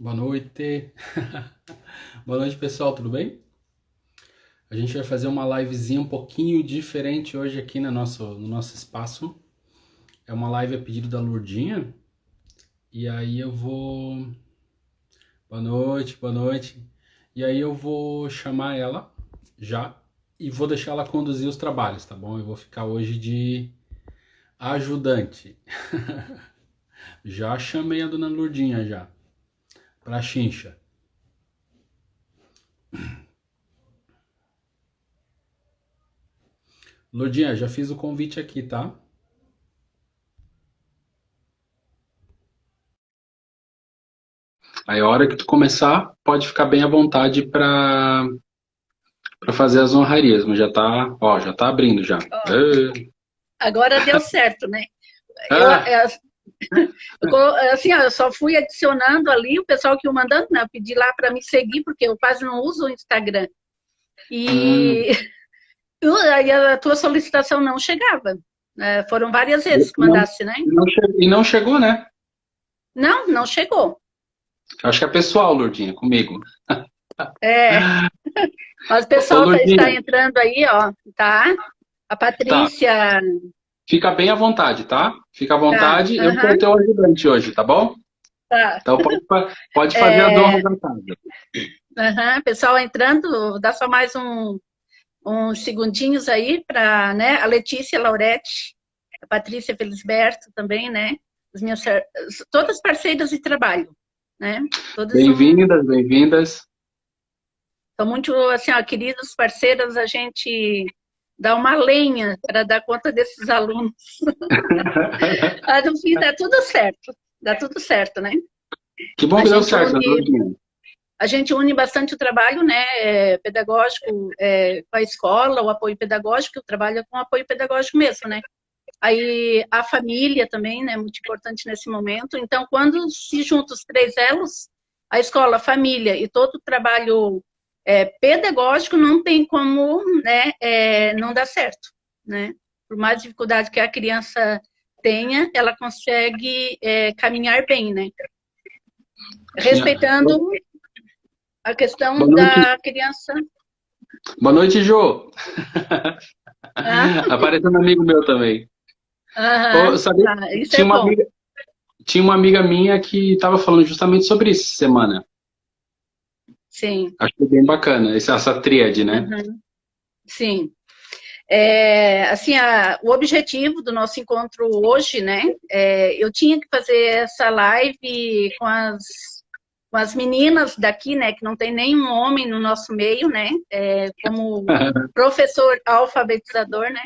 Boa noite. Boa noite, pessoal, tudo bem? A gente vai fazer uma livezinha um pouquinho diferente hoje aqui no nosso espaço. É uma live a pedido da Lurdinha. E aí eu vou. Boa noite, boa noite. E aí eu vou chamar ela já e vou deixar ela conduzir os trabalhos, tá bom? Eu vou ficar hoje de ajudante. Já chamei a dona Lurdinha já, pra chincha. Lurdinha, já fiz o convite aqui, tá? Aí a hora que tu começar, pode ficar bem à vontade para fazer as honrarias, mas já tá abrindo já. Ó, agora deu certo, né? Eu, Ah, é, assim, ó, eu só fui adicionando ali o pessoal que eu mandando, né? Eu pedi lá para me seguir, porque eu quase não uso o Instagram. E hum, aí a tua solicitação não chegava. Né? Foram várias vezes que não, mandasse, né? e não chegou, né? Não, não chegou. Acho que é pessoal, Lourdinha, comigo. É, mas o Ô, pessoal está Lourdinha, entrando aí, ó, tá? A tá, Patrícia, fica bem à vontade, tá? Fica à tá, vontade, eu sou o aham, teu ajudante hoje, tá bom? tá. Então pode fazer as É, honras da casa. aham, pessoal entrando, dá só mais uns segundinhos aí para, né, a Letícia Lauretti, a Patrícia Felisberto também, né, as minhas, todas parceiras de trabalho, né, todas Bem-vindas, bem-vindas. são muito, assim, ó, queridas parceiras, a gente dá uma lenha para dar conta desses alunos. Mas, no fim, dá tudo certo, né? Que bom A que deu gente certo, une Lourdinha. A gente une bastante o trabalho, né, pedagógico, com a escola, o apoio pedagógico, o trabalho é com o apoio pedagógico mesmo, né? Aí a família também, né, muito importante nesse momento. Então, quando se juntam os três elos, a escola, a família e todo o trabalho pedagógico, não tem como, né, não dar certo, né? Por mais dificuldade que a criança tenha, ela consegue caminhar bem, né? Sim, Respeitando a questão boa noite, da criança. boa noite, Jô. Ah, Apareceu um amigo meu também. Ô, aham, sabia, tá, isso tinha é uma bom. amiga, tinha uma amiga minha que estava falando justamente sobre isso essa semana. Sim, Achei bem bacana, essa tríade, né? uhum, sim. Assim, o objetivo do nosso encontro hoje, né? Eu tinha que fazer essa live com as meninas daqui, né? Que não tem nenhum homem no nosso meio, né? Como professor alfabetizador, né?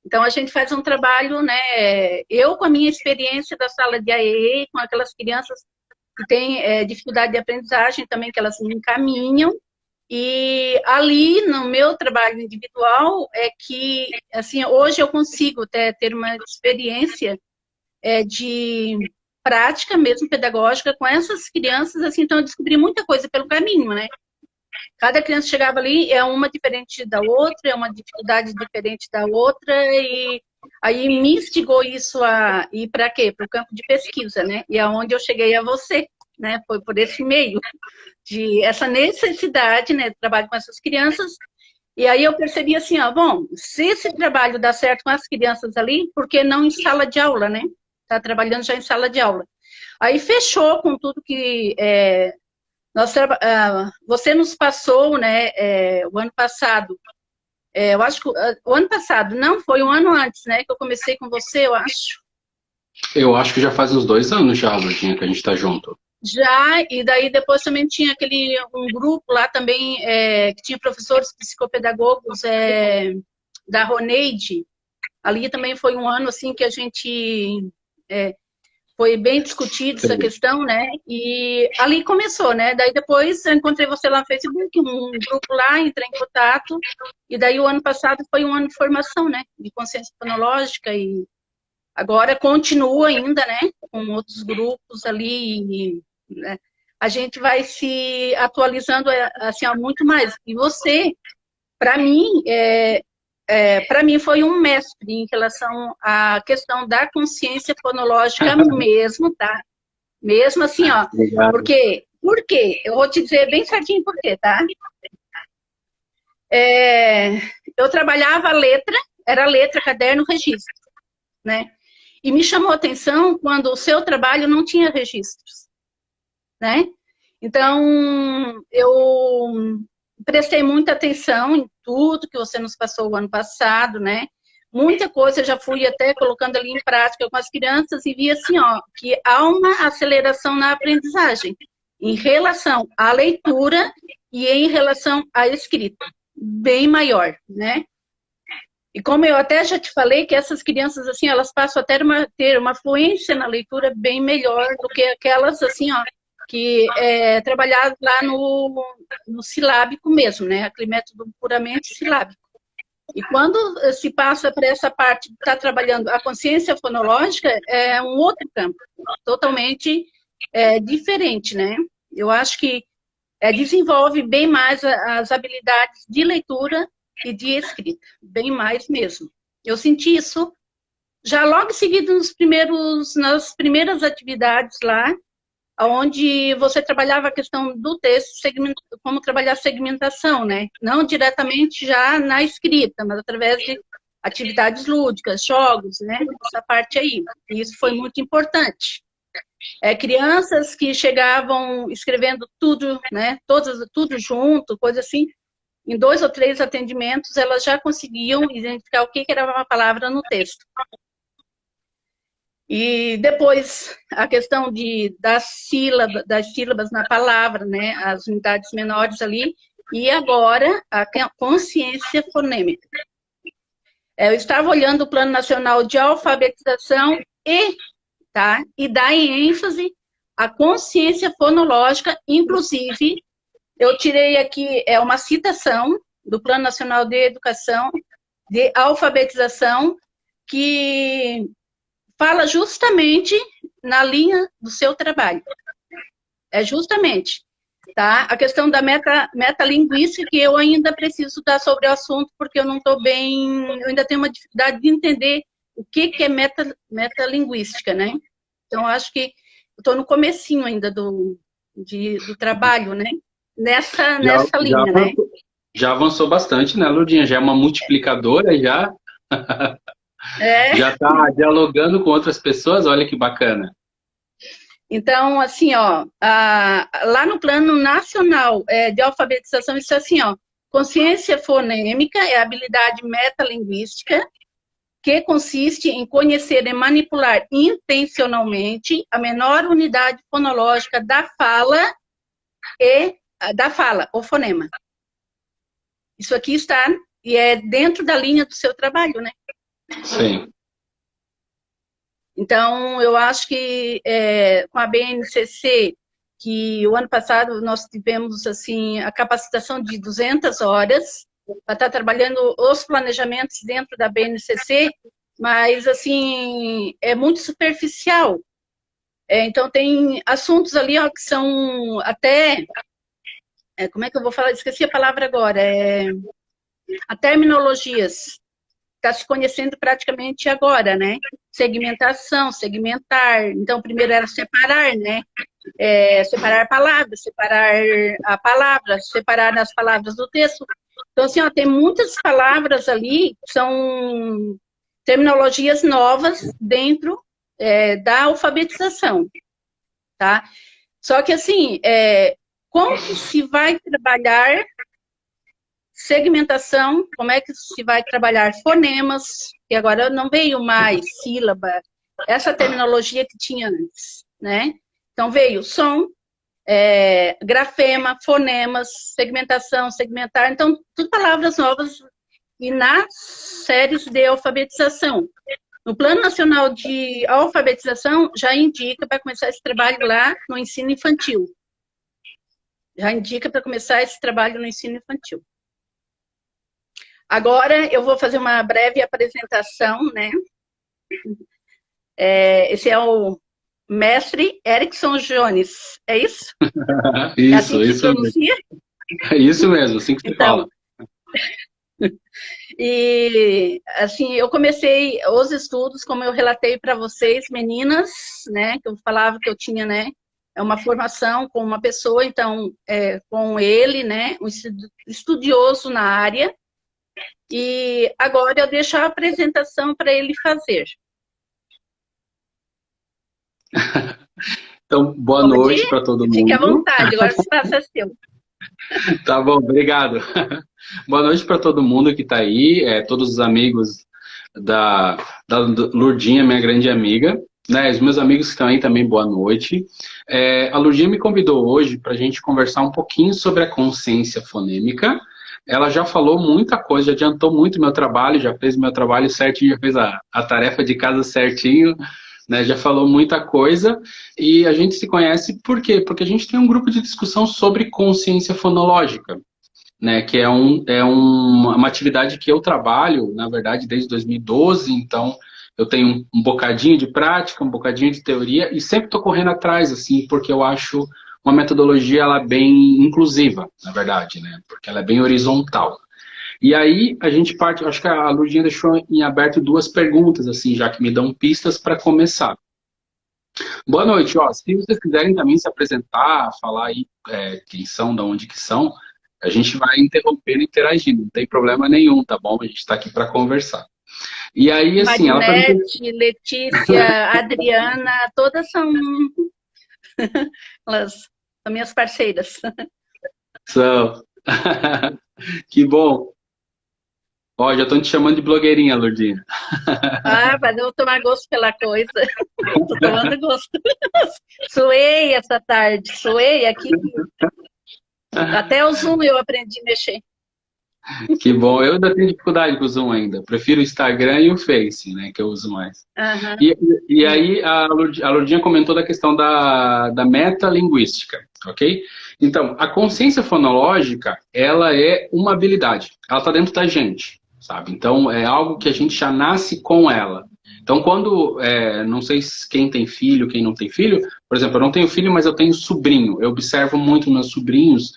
Então a gente faz um trabalho, né? Eu com a minha experiência da sala de AEE, com aquelas crianças que têm dificuldade de aprendizagem também, que elas me encaminham. E ali no meu trabalho individual é que, assim, hoje eu consigo até ter uma experiência de prática mesmo pedagógica com essas crianças, assim, então eu descobri muita coisa pelo caminho, né? Cada criança chegava ali é uma diferente da outra, é uma dificuldade diferente da outra, e aí me instigou isso a ir para quê? Para o campo de pesquisa, né? E aonde eu cheguei a você, né? Foi por esse meio de essa necessidade, né, de trabalho com essas crianças. E aí eu percebi assim, ó, bom, se esse trabalho dá certo com as crianças ali, por que não em sala de aula, né? Tá trabalhando já em sala de aula. Aí fechou com tudo que você nos passou, né, o ano passado. Eu acho que o ano passado, não, foi um ano antes, né, que eu comecei com você, eu acho. Eu acho que já faz uns 2 anos já, Lourdinha, que a gente tá junto. Já, e daí depois também tinha um grupo lá também, que tinha professores psicopedagogos da Roneide. Ali também foi um ano assim que a gente foi bem discutido essa questão, né? E ali começou, né? Daí depois eu encontrei você lá no Facebook, um grupo lá, entrei em contato, e daí o ano passado foi um ano de formação, né? De consciência fonológica, e agora continua ainda, né? Com outros grupos ali, né? A gente vai se atualizando assim, muito mais. E você, para mim, para mim foi um mestre em relação à questão da consciência fonológica mesmo, tá? Mesmo assim, ó, Obrigado. porque Por quê? Eu vou te dizer bem certinho por quê, tá? Eu trabalhava a letra, era letra, caderno, registro, né? E me chamou a atenção quando o seu trabalho não tinha registros, né? Então, eu prestei muita atenção em tudo que você nos passou o ano passado, né? Muita coisa eu já fui até colocando ali em prática com as crianças e vi assim, ó, que há uma aceleração na aprendizagem em relação à leitura e em relação à escrita, bem maior, né? E como eu até já te falei, que essas crianças, assim, elas passam a ter uma fluência na leitura bem melhor do que aquelas, assim, ó, que trabalharam lá no silábico mesmo, né? Aquele método puramente silábico. E quando se passa para essa parte de estar trabalhando a consciência fonológica, é um outro campo, totalmente diferente, né? Eu acho que desenvolve bem mais as habilidades de leitura e de escrita, bem mais mesmo. Eu senti isso já logo em seguida nas primeiras atividades lá, onde você trabalhava a questão do texto, como trabalhar a segmentação, né? Não diretamente já na escrita, mas através de atividades lúdicas, jogos, né? Essa parte aí. E isso foi muito importante. Crianças que chegavam escrevendo tudo, né? Tudo junto, coisa assim. Em 2 ou 3 atendimentos, elas já conseguiam identificar o que era uma palavra no texto. E depois, a questão das sílabas na palavra, né, as unidades menores ali, e agora a consciência fonêmica. Eu estava olhando o Plano Nacional de Alfabetização e dá em ênfase a consciência fonológica, inclusive, eu tirei aqui uma citação do Plano Nacional de Educação, de Alfabetização, que fala justamente na linha do seu trabalho. Justamente, tá? A questão da metalinguística, que eu ainda preciso estudar sobre o assunto, porque eu não estou bem, eu ainda tenho uma dificuldade de entender o que é metalinguística, né? Então, acho que eu estou no comecinho ainda do trabalho, né? Nessa linha, né? Já avançou bastante, né, Lourdinha? Já é uma multiplicadora, já. Já está dialogando com outras pessoas, olha que bacana. Então, assim, ó, lá no Plano Nacional de Alfabetização, isso é assim, ó, consciência fonêmica é a habilidade metalinguística que consiste em conhecer e manipular intencionalmente a menor unidade fonológica da fala, o fonema. Isso aqui está, e é dentro da linha do seu trabalho, né? Sim. Então, eu acho que com a BNCC, que o ano passado nós tivemos assim a capacitação de 200 horas para estar trabalhando os planejamentos dentro da BNCC, mas assim é muito superficial. Então, tem assuntos ali ó, que são até... como é que eu vou falar? Esqueci a palavra agora. A terminologias. Está se conhecendo praticamente agora, né? Segmentação, segmentar. Então, primeiro era separar, né? Separar palavras, separar a palavra, separar as palavras do texto. Então, assim, ó, tem muitas palavras ali, são terminologias novas dentro da alfabetização, tá? Só que, assim, como que se vai trabalhar segmentação, como é que se vai trabalhar fonemas, que agora não veio mais sílaba, essa terminologia que tinha antes, né? Então veio som, grafema, fonemas, segmentação, segmentar, então tudo palavras novas e nas séries de alfabetização. No Plano Nacional de Alfabetização já indica para começar esse trabalho lá no ensino infantil. Já indica para começar esse trabalho no ensino infantil. Agora eu vou fazer uma breve apresentação, né? Esse é o mestre Erickson Jones, é isso? Isso, é assim que isso se pronuncia? É isso mesmo, assim que se fala. E, assim, eu comecei os estudos, como eu relatei para vocês, meninas, né? Que eu falava que eu tinha, né? é uma formação com uma pessoa, então, com ele, né, um estudioso na área, e agora eu deixo a apresentação para ele fazer. Então, boa Pode noite ir? para todo Fique à mundo. vontade, agora o espaço é seu. Tá bom, obrigado. Boa noite para todo mundo que está aí, todos os amigos da Lurdinha, minha grande amiga, né? Os meus amigos que estão aí também, boa noite. A Lurdinha me convidou hoje para a gente conversar um pouquinho sobre a consciência fonêmica. Ela já falou muita coisa, já adiantou muito meu trabalho, já fez meu trabalho certinho, já fez a tarefa de casa certinho, né? Já falou muita coisa. E a gente se conhece por quê? Porque a gente tem um grupo de discussão sobre consciência fonológica, né, que é uma atividade que eu trabalho, na verdade, desde 2012, então eu tenho um bocadinho de prática, um bocadinho de teoria, e sempre estou correndo atrás, assim, porque eu acho uma metodologia ela bem inclusiva, na verdade, né, porque ela é bem horizontal. E aí a gente parte, acho que a Lurdinha deixou em aberto duas perguntas, assim, já que me dão pistas para começar. Boa noite, ó. Se vocês quiserem também se apresentar, falar aí quem são, de onde que são, a gente vai interrompendo e interagindo, não tem problema nenhum, tá bom? A gente está aqui para conversar. E aí, assim, ela perguntou... Marinete, Letícia, Adriana, todas são, elas são minhas parceiras. São. Que bom. Ó, já estão te chamando de blogueirinha, Lourdinha. Ah, mas eu vou tomar gosto pela coisa. Estou tomando gosto. Suei essa tarde, suei aqui. Até o Zoom eu aprendi a mexer. Que bom. Eu ainda tenho dificuldade com o Zoom ainda. Prefiro o Instagram e o Face, né, que eu uso mais. Uhum. E aí a Lourdinha comentou da questão da metalinguística, ok? Então, a consciência fonológica, ela é uma habilidade. Ela está dentro da gente, sabe? Então, é algo que a gente já nasce com ela. Então, quando, não sei quem tem filho, quem não tem filho, por exemplo, eu não tenho filho, mas eu tenho sobrinho. Eu observo muito meus sobrinhos.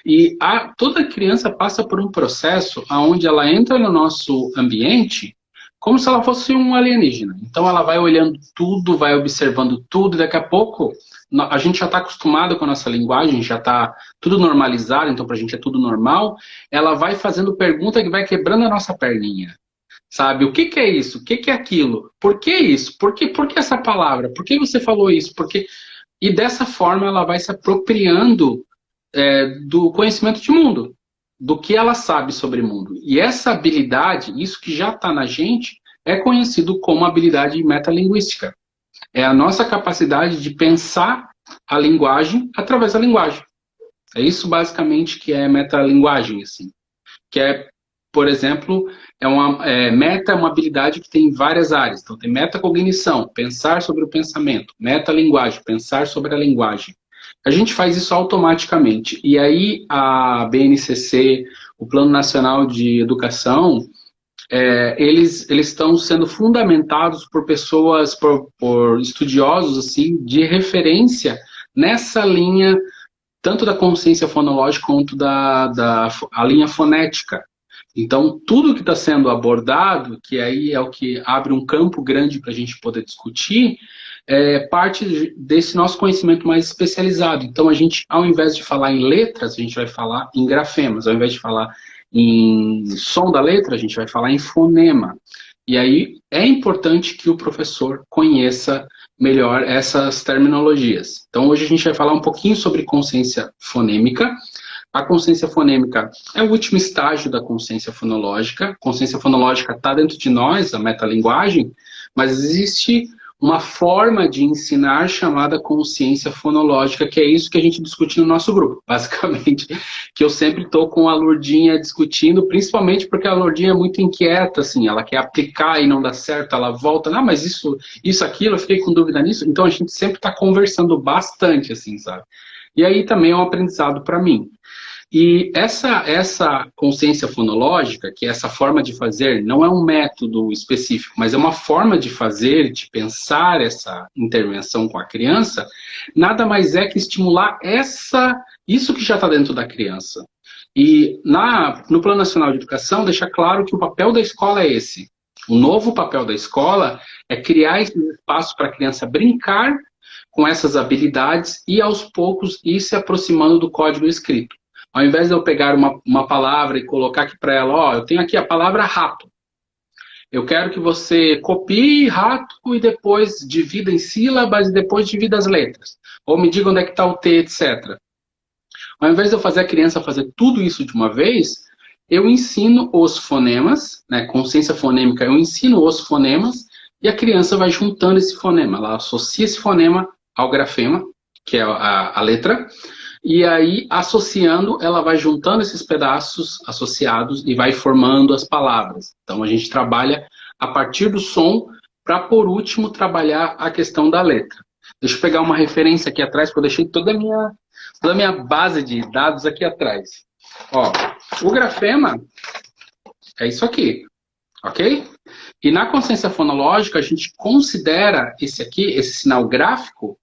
E toda criança passa por um processo onde ela entra no nosso ambiente como se ela fosse um alienígena. Então ela vai olhando tudo, vai observando tudo, e daqui a pouco a gente já está acostumado com a nossa linguagem, já está tudo normalizado, então para a gente é tudo normal. Ela vai fazendo pergunta que vai quebrando a nossa perninha. Sabe, o que, que é isso? O que, que é aquilo? Por que isso? Por que essa palavra? Por que você falou isso? Por que... E dessa forma ela vai se apropriando do conhecimento de mundo, do que ela sabe sobre o mundo. E essa habilidade, isso que já está na gente, é conhecido como habilidade metalinguística. É a nossa capacidade de pensar a linguagem através da linguagem. É isso basicamente que é metalinguagem, assim. Que é, por exemplo, meta é uma habilidade que tem várias áreas. Então tem metacognição, pensar sobre o pensamento, metalinguagem, pensar sobre a linguagem. A gente faz isso automaticamente. E aí a BNCC, o Plano Nacional de Educação, eles estão sendo fundamentados por pessoas, por estudiosos assim, de referência nessa linha, tanto da consciência fonológica quanto a linha fonética. Então, tudo que está sendo abordado, que aí é o que abre um campo grande para a gente poder discutir, parte desse nosso conhecimento mais especializado. Então, a gente, ao invés de falar em letras, a gente vai falar em grafemas. Ao invés de falar em som da letra, a gente vai falar em fonema. E aí é importante que o professor conheça melhor essas terminologias. Então, hoje a gente vai falar um pouquinho sobre consciência fonêmica. A consciência fonêmica é o último estágio da consciência fonológica. A consciência fonológica está dentro de nós, a metalinguagem, mas existe uma forma de ensinar chamada consciência fonológica, que é isso que a gente discute no nosso grupo, basicamente. Que eu sempre estou com a Lourdinha discutindo, principalmente porque a Lourdinha é muito inquieta, assim, ela quer aplicar e não dá certo, ela volta, não, mas isso, aquilo, eu fiquei com dúvida nisso. Então a gente sempre está conversando bastante, assim, sabe? E aí também é um aprendizado para mim. E essa consciência fonológica, que é essa forma de fazer, não é um método específico, mas é uma forma de fazer, de pensar essa intervenção com a criança, nada mais é que estimular isso que já está dentro da criança. E no Plano Nacional de Educação, deixa claro que o papel da escola é esse. O novo papel da escola é criar esse espaço para a criança brincar, com essas habilidades e aos poucos ir se aproximando do código escrito. Ao invés de eu pegar uma palavra e colocar aqui para ela, ó, eu tenho aqui a palavra rato. Eu quero que você copie rato e depois divida em sílabas e depois divida as letras. Ou me diga onde é que está o T, etc. Ao invés de eu fazer a criança fazer tudo isso de uma vez, eu ensino os fonemas, né, consciência fonêmica, eu ensino os fonemas e a criança vai juntando esse fonema. Ela associa esse fonema ao grafema, que é a letra, e aí, associando, ela vai juntando esses pedaços associados e vai formando as palavras. Então, a gente trabalha a partir do som para, por último, trabalhar a questão da letra. Deixa eu pegar uma referência aqui atrás, porque eu deixei toda a minha base de dados aqui atrás. Ó, o grafema é isso aqui, ok? E na consciência fonológica, a gente considera esse aqui, esse sinal gráfico,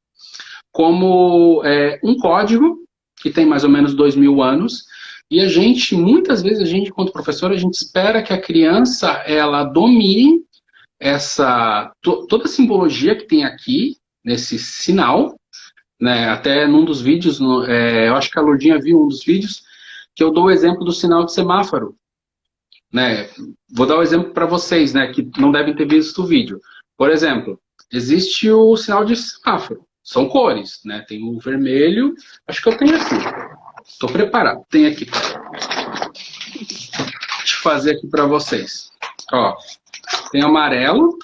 como um código que tem mais ou menos 2000 anos, e a gente, muitas vezes, a gente, enquanto professor, a gente espera que a criança, ela domine toda a simbologia que tem aqui, nesse sinal, né? Até num dos vídeos, eu acho que a Lourdinha viu um dos vídeos, que eu dou o exemplo do sinal de semáforo, né? Vou dar o exemplo para vocês, né, que não devem ter visto o vídeo. Por exemplo, existe o sinal de semáforo. São cores, né? Tem o vermelho, acho que eu tenho aqui. Estou preparado, tem aqui. Deixa eu fazer aqui para vocês. Ó, tem amarelo,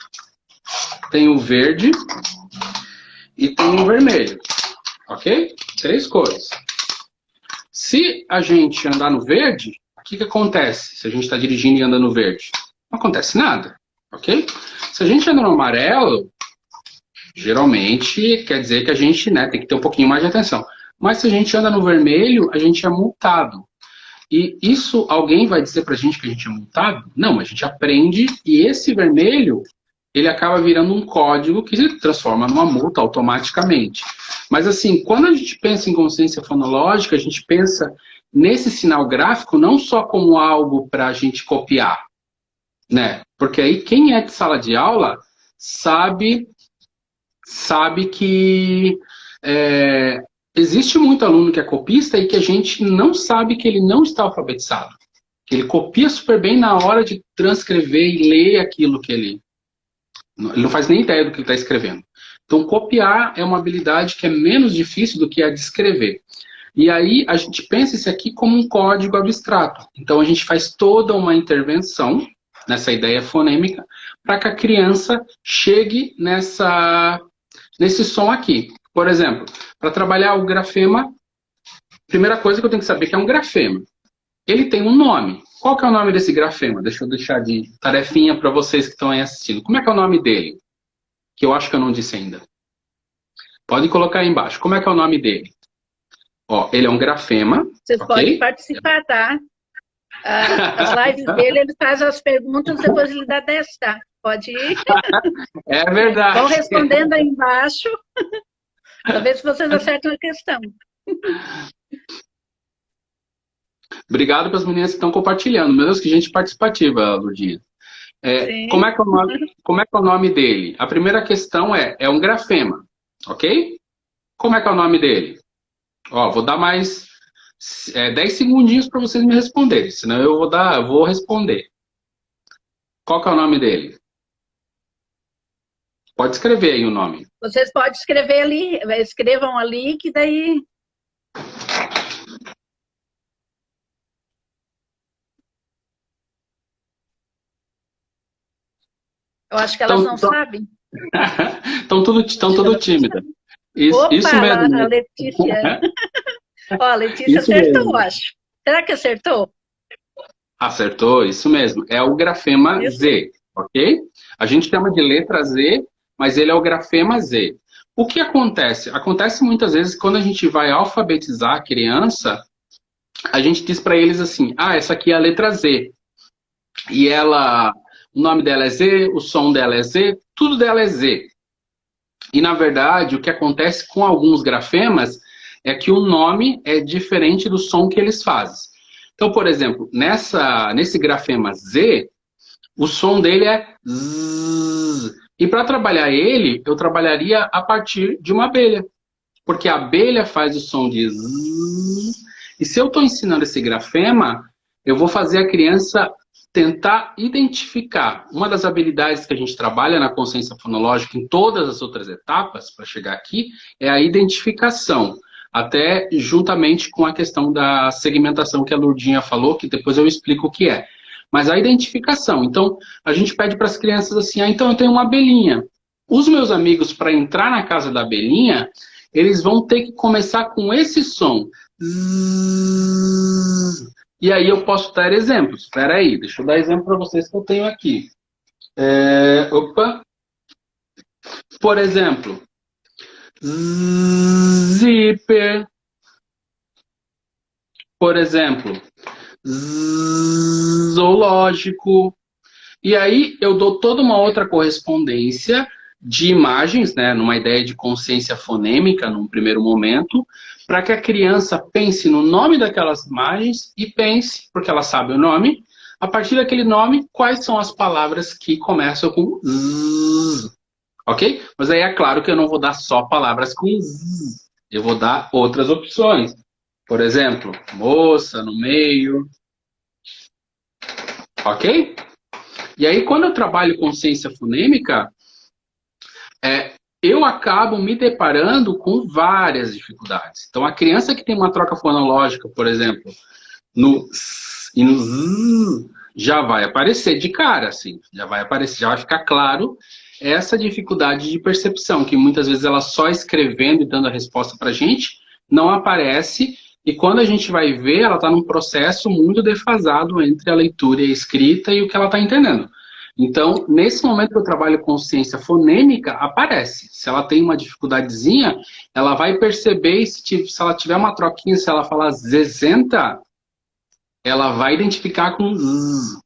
tem o verde e tem o vermelho, ok? 3 cores. Se a gente andar no verde, o que acontece se a gente está dirigindo e anda no verde? Não acontece nada, ok? Se a gente anda no amarelo, geralmente quer dizer que a gente, né, tem que ter um pouquinho mais de atenção. Mas se a gente anda no vermelho, a gente é multado. E isso, alguém vai dizer pra gente que a gente é multado? Não, a gente aprende e esse vermelho, ele acaba virando um código que se transforma numa multa automaticamente. Mas assim, quando a gente pensa em consciência fonológica, a gente pensa nesse sinal gráfico não só como algo para a gente copiar, né? Porque aí quem é de sala de aula sabe que existe muito aluno que é copista e que a gente não sabe que ele não está alfabetizado. Que ele copia super bem na hora de transcrever e ler aquilo que ele não faz nem ideia do que ele está escrevendo. Então, copiar é uma habilidade que é menos difícil do que a de escrever. E aí, a gente pensa isso aqui como um código abstrato. Então, a gente faz toda uma intervenção nessa ideia fonêmica para que a criança chegue nesse som aqui. Por exemplo, para trabalhar o grafema, primeira coisa que eu tenho que saber que é um grafema. Ele tem um nome. Qual que é o nome desse grafema? Deixa eu deixar de tarefinha para vocês que estão aí assistindo. Como é que é o nome dele? Que eu acho que eu não disse ainda. Pode colocar aí embaixo. Como é que é o nome dele? Ó, ele é um grafema. Vocês podem participar, tá? As lives dele, ele faz as perguntas, depois ele dá 10, tá? Pode ir. É verdade. Vão respondendo aí embaixo. Para ver se vocês acertam a questão. Obrigado para as meninas que estão compartilhando. Meu Deus, que gente participativa, Lourdinha. Como é que é o nome dele? A primeira questão é um grafema, ok? Como é que é o nome dele? Ó, vou dar mais 10 segundinhos para vocês me responderem, senão eu vou responder. Qual que é o nome dele? Pode escrever aí o nome. Vocês podem escrever ali, escrevam ali, que daí... Eu acho que elas não sabem. Estão tudo tímida. Opa, isso mesmo. A Letícia. Ó, a Letícia Isso acertou, mesmo. acho. Será que acertou? Acertou, isso mesmo. É o grafema Z, ok? A gente chama de letra Z, mas ele é o grafema Z. O que acontece? Acontece muitas vezes quando a gente vai alfabetizar a criança, a gente diz para eles assim, essa aqui é a letra Z. E o nome dela é Z, o som dela é Z, tudo dela é Z. E, na verdade, o que acontece com alguns grafemas é que o nome é diferente do som que eles fazem. Então, por exemplo, nesse grafema Z, o som dele é Z. E para trabalhar ele, eu trabalharia a partir de uma abelha. Porque a abelha faz o som de zzz. E se eu estou ensinando esse grafema, eu vou fazer a criança tentar identificar. Uma das habilidades que a gente trabalha na consciência fonológica em todas as outras etapas, para chegar aqui, é a identificação. Até juntamente com a questão da segmentação que a Lourdinha falou, que depois eu explico o que é. Mas a identificação. Então, a gente pede para as crianças assim, então eu tenho uma abelhinha. Os meus amigos, para entrar na casa da abelhinha, eles vão ter que começar com esse som. Zzz. E aí eu posso dar exemplos. Espera aí, deixa eu dar exemplo para vocês que eu tenho aqui. Opa. Por exemplo, zíper. Por exemplo, zoológico. E aí eu dou toda uma outra correspondência de imagens, né, numa ideia de consciência fonêmica, num primeiro momento, para que a criança pense no nome daquelas imagens e pense, porque ela sabe o nome, a partir daquele nome, quais são as palavras que começam com z, ok? Mas aí é claro que eu não vou dar só palavras com z, eu vou dar outras opções. Por exemplo, moça no meio, ok? E aí, quando eu trabalho consciência fonêmica, eu acabo me deparando com várias dificuldades. Então, a criança que tem uma troca fonológica, por exemplo, no s e no z, já vai aparecer de cara, assim, já vai aparecer, já vai ficar claro essa dificuldade de percepção, que muitas vezes ela só escrevendo e dando a resposta para a gente, não aparece, e quando a gente vai ver, ela está num processo muito defasado entre a leitura e a escrita e o que ela está entendendo. Então, nesse momento que eu trabalho consciência fonêmica, aparece. Se ela tem uma dificuldadezinha, ela vai perceber, se ela tiver uma troquinha, se ela falar zezenta, ela vai identificar com z,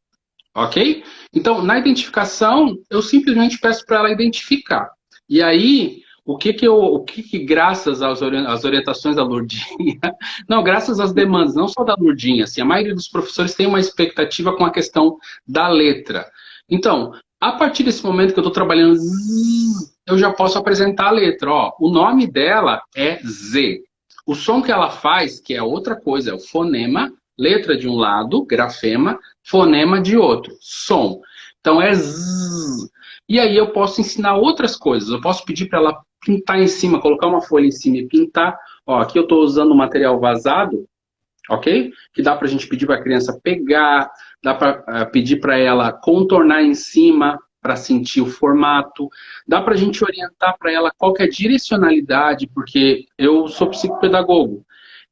ok? Então, na identificação, eu simplesmente peço para ela identificar. E aí, o que graças às orientações da Lourdinha, não, graças às demandas, não só da Lourdinha, assim, a maioria dos professores tem uma expectativa com a questão da letra. Então, a partir desse momento que eu estou trabalhando z, eu já posso apresentar a letra. Ó, o nome dela é Z. O som que ela faz, que é outra coisa, é o fonema, letra de um lado, grafema, fonema de outro, som. Então é z. E aí eu posso ensinar outras coisas. Eu posso pedir para ela pintar em cima, colocar uma folha em cima e pintar. Ó, aqui eu estou usando material vazado, ok? Que dá para a gente pedir para a criança pegar, dá para pedir para ela contornar em cima para sentir o formato, dá para a gente orientar para ela qual que é a direcionalidade, porque eu sou psicopedagogo.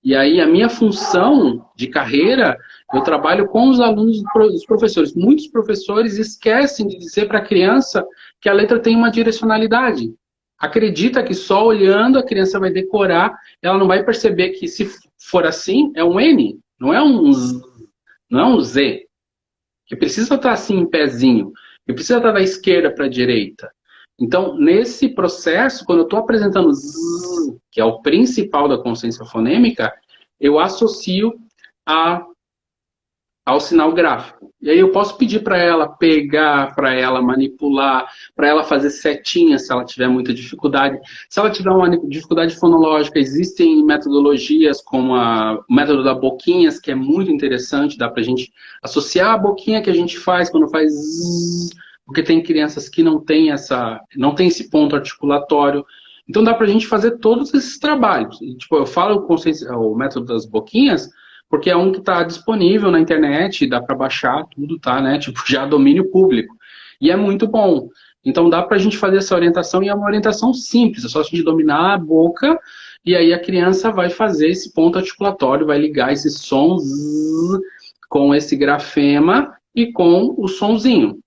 E aí a minha função de carreira, eu trabalho com os alunos dos professores. Muitos professores esquecem de dizer para a criança que a letra tem uma direcionalidade. Acredita que só olhando a criança vai decorar, ela não vai perceber que se for assim, é um N, não é um Z, não é um Z. Que precisa estar assim em pezinho, que precisa estar da esquerda para a direita. Então, nesse processo, quando eu estou apresentando Z, que é o principal da consciência fonêmica, eu associo ao sinal gráfico. E aí eu posso pedir para ela pegar, para ela manipular, para ela fazer setinhas se ela tiver muita dificuldade. Se ela tiver uma dificuldade fonológica, existem metodologias como o método da boquinhas, que é muito interessante, dá para a gente associar a boquinha que a gente faz quando faz zzz, porque tem crianças que não têm esse ponto articulatório. Então dá para a gente fazer todos esses trabalhos. E, tipo, eu falo o método das boquinhas, porque é um que está disponível na internet, dá para baixar tudo, tá, né? Tipo, já domínio público. E é muito bom. Então dá para a gente fazer essa orientação e é uma orientação simples, é só a gente dominar a boca e aí a criança vai fazer esse ponto articulatório, vai ligar esse som zzz, com esse grafema e com o sonzinho.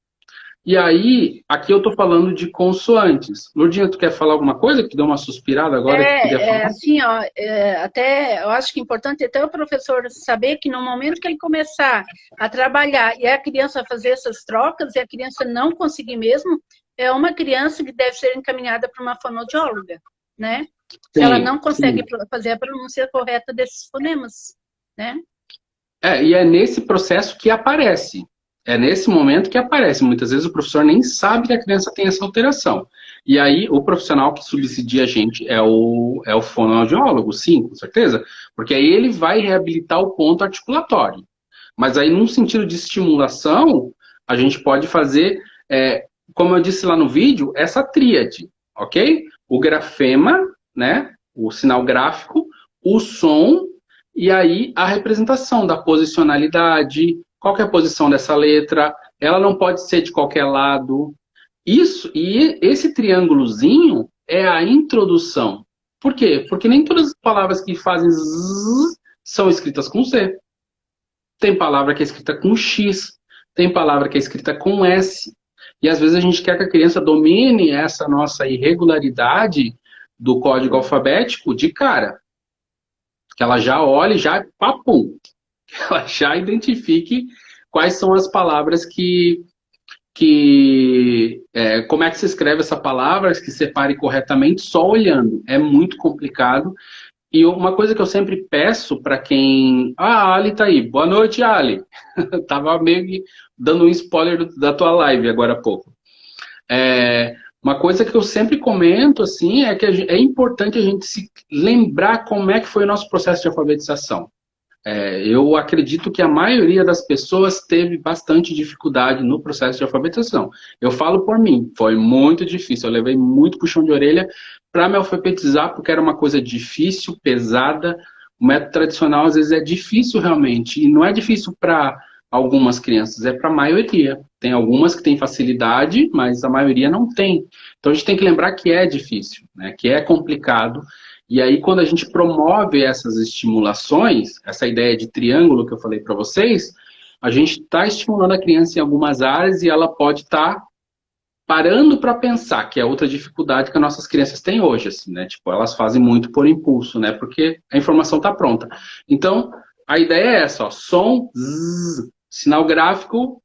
E aí, aqui eu estou falando de consoantes. Lourdinha, tu quer falar alguma coisa? Que tu deu uma suspirada agora que queria falar? Assim, ó, até eu acho que é importante até o professor saber que no momento que ele começar a trabalhar e a criança fazer essas trocas e a criança não conseguir mesmo, é uma criança que deve ser encaminhada para uma fonoaudióloga, né? Se ela não consegue fazer a pronúncia correta desses fonemas, né? E é nesse processo que aparece. É nesse momento que aparece. Muitas vezes o professor nem sabe que a criança tem essa alteração. E aí o profissional que subsidia a gente é o fonoaudiólogo, sim, com certeza. Porque aí ele vai reabilitar o ponto articulatório. Mas aí, num sentido de estimulação, a gente pode fazer, como eu disse lá no vídeo, essa tríade, ok? O grafema, né? O sinal gráfico, o som e aí a representação da posicionalidade, qual que é a posição dessa letra, ela não pode ser de qualquer lado. Isso, e esse triângulozinho é a introdução. Por quê? Porque nem todas as palavras que fazem zzz são escritas com Z. Tem palavra que é escrita com X, tem palavra que é escrita com S. E às vezes a gente quer que a criança domine essa nossa irregularidade do código alfabético de cara. Que ela já olhe, já papum, que ela já identifique quais são as palavras como é que se escreve essa palavra, que separe corretamente só olhando. É muito complicado. E uma coisa que eu sempre peço para quem... Ah, a Ali tá aí. Boa noite, Ali. Tava meio que dando um spoiler da tua live agora há pouco. Uma coisa que eu sempre comento, assim, é que é importante a gente se lembrar como é que foi o nosso processo de alfabetização. Eu acredito que a maioria das pessoas teve bastante dificuldade no processo de alfabetização. Eu falo por mim, foi muito difícil. Eu levei muito puxão de orelha para me alfabetizar, porque era uma coisa difícil, pesada. O método tradicional, às vezes, é difícil realmente. E não é difícil para algumas crianças, é para a maioria. Tem algumas que têm facilidade, mas a maioria não tem. Então, a gente tem que lembrar que é difícil, né? Que é complicado. E aí, quando a gente promove essas estimulações, essa ideia de triângulo que eu falei para vocês, a gente está estimulando a criança em algumas áreas e ela pode estar parando para pensar, que é outra dificuldade que as nossas crianças têm hoje, assim, né? Tipo, elas fazem muito por impulso, né? Porque a informação está pronta. Então, a ideia é essa, ó, som, zzz, sinal gráfico,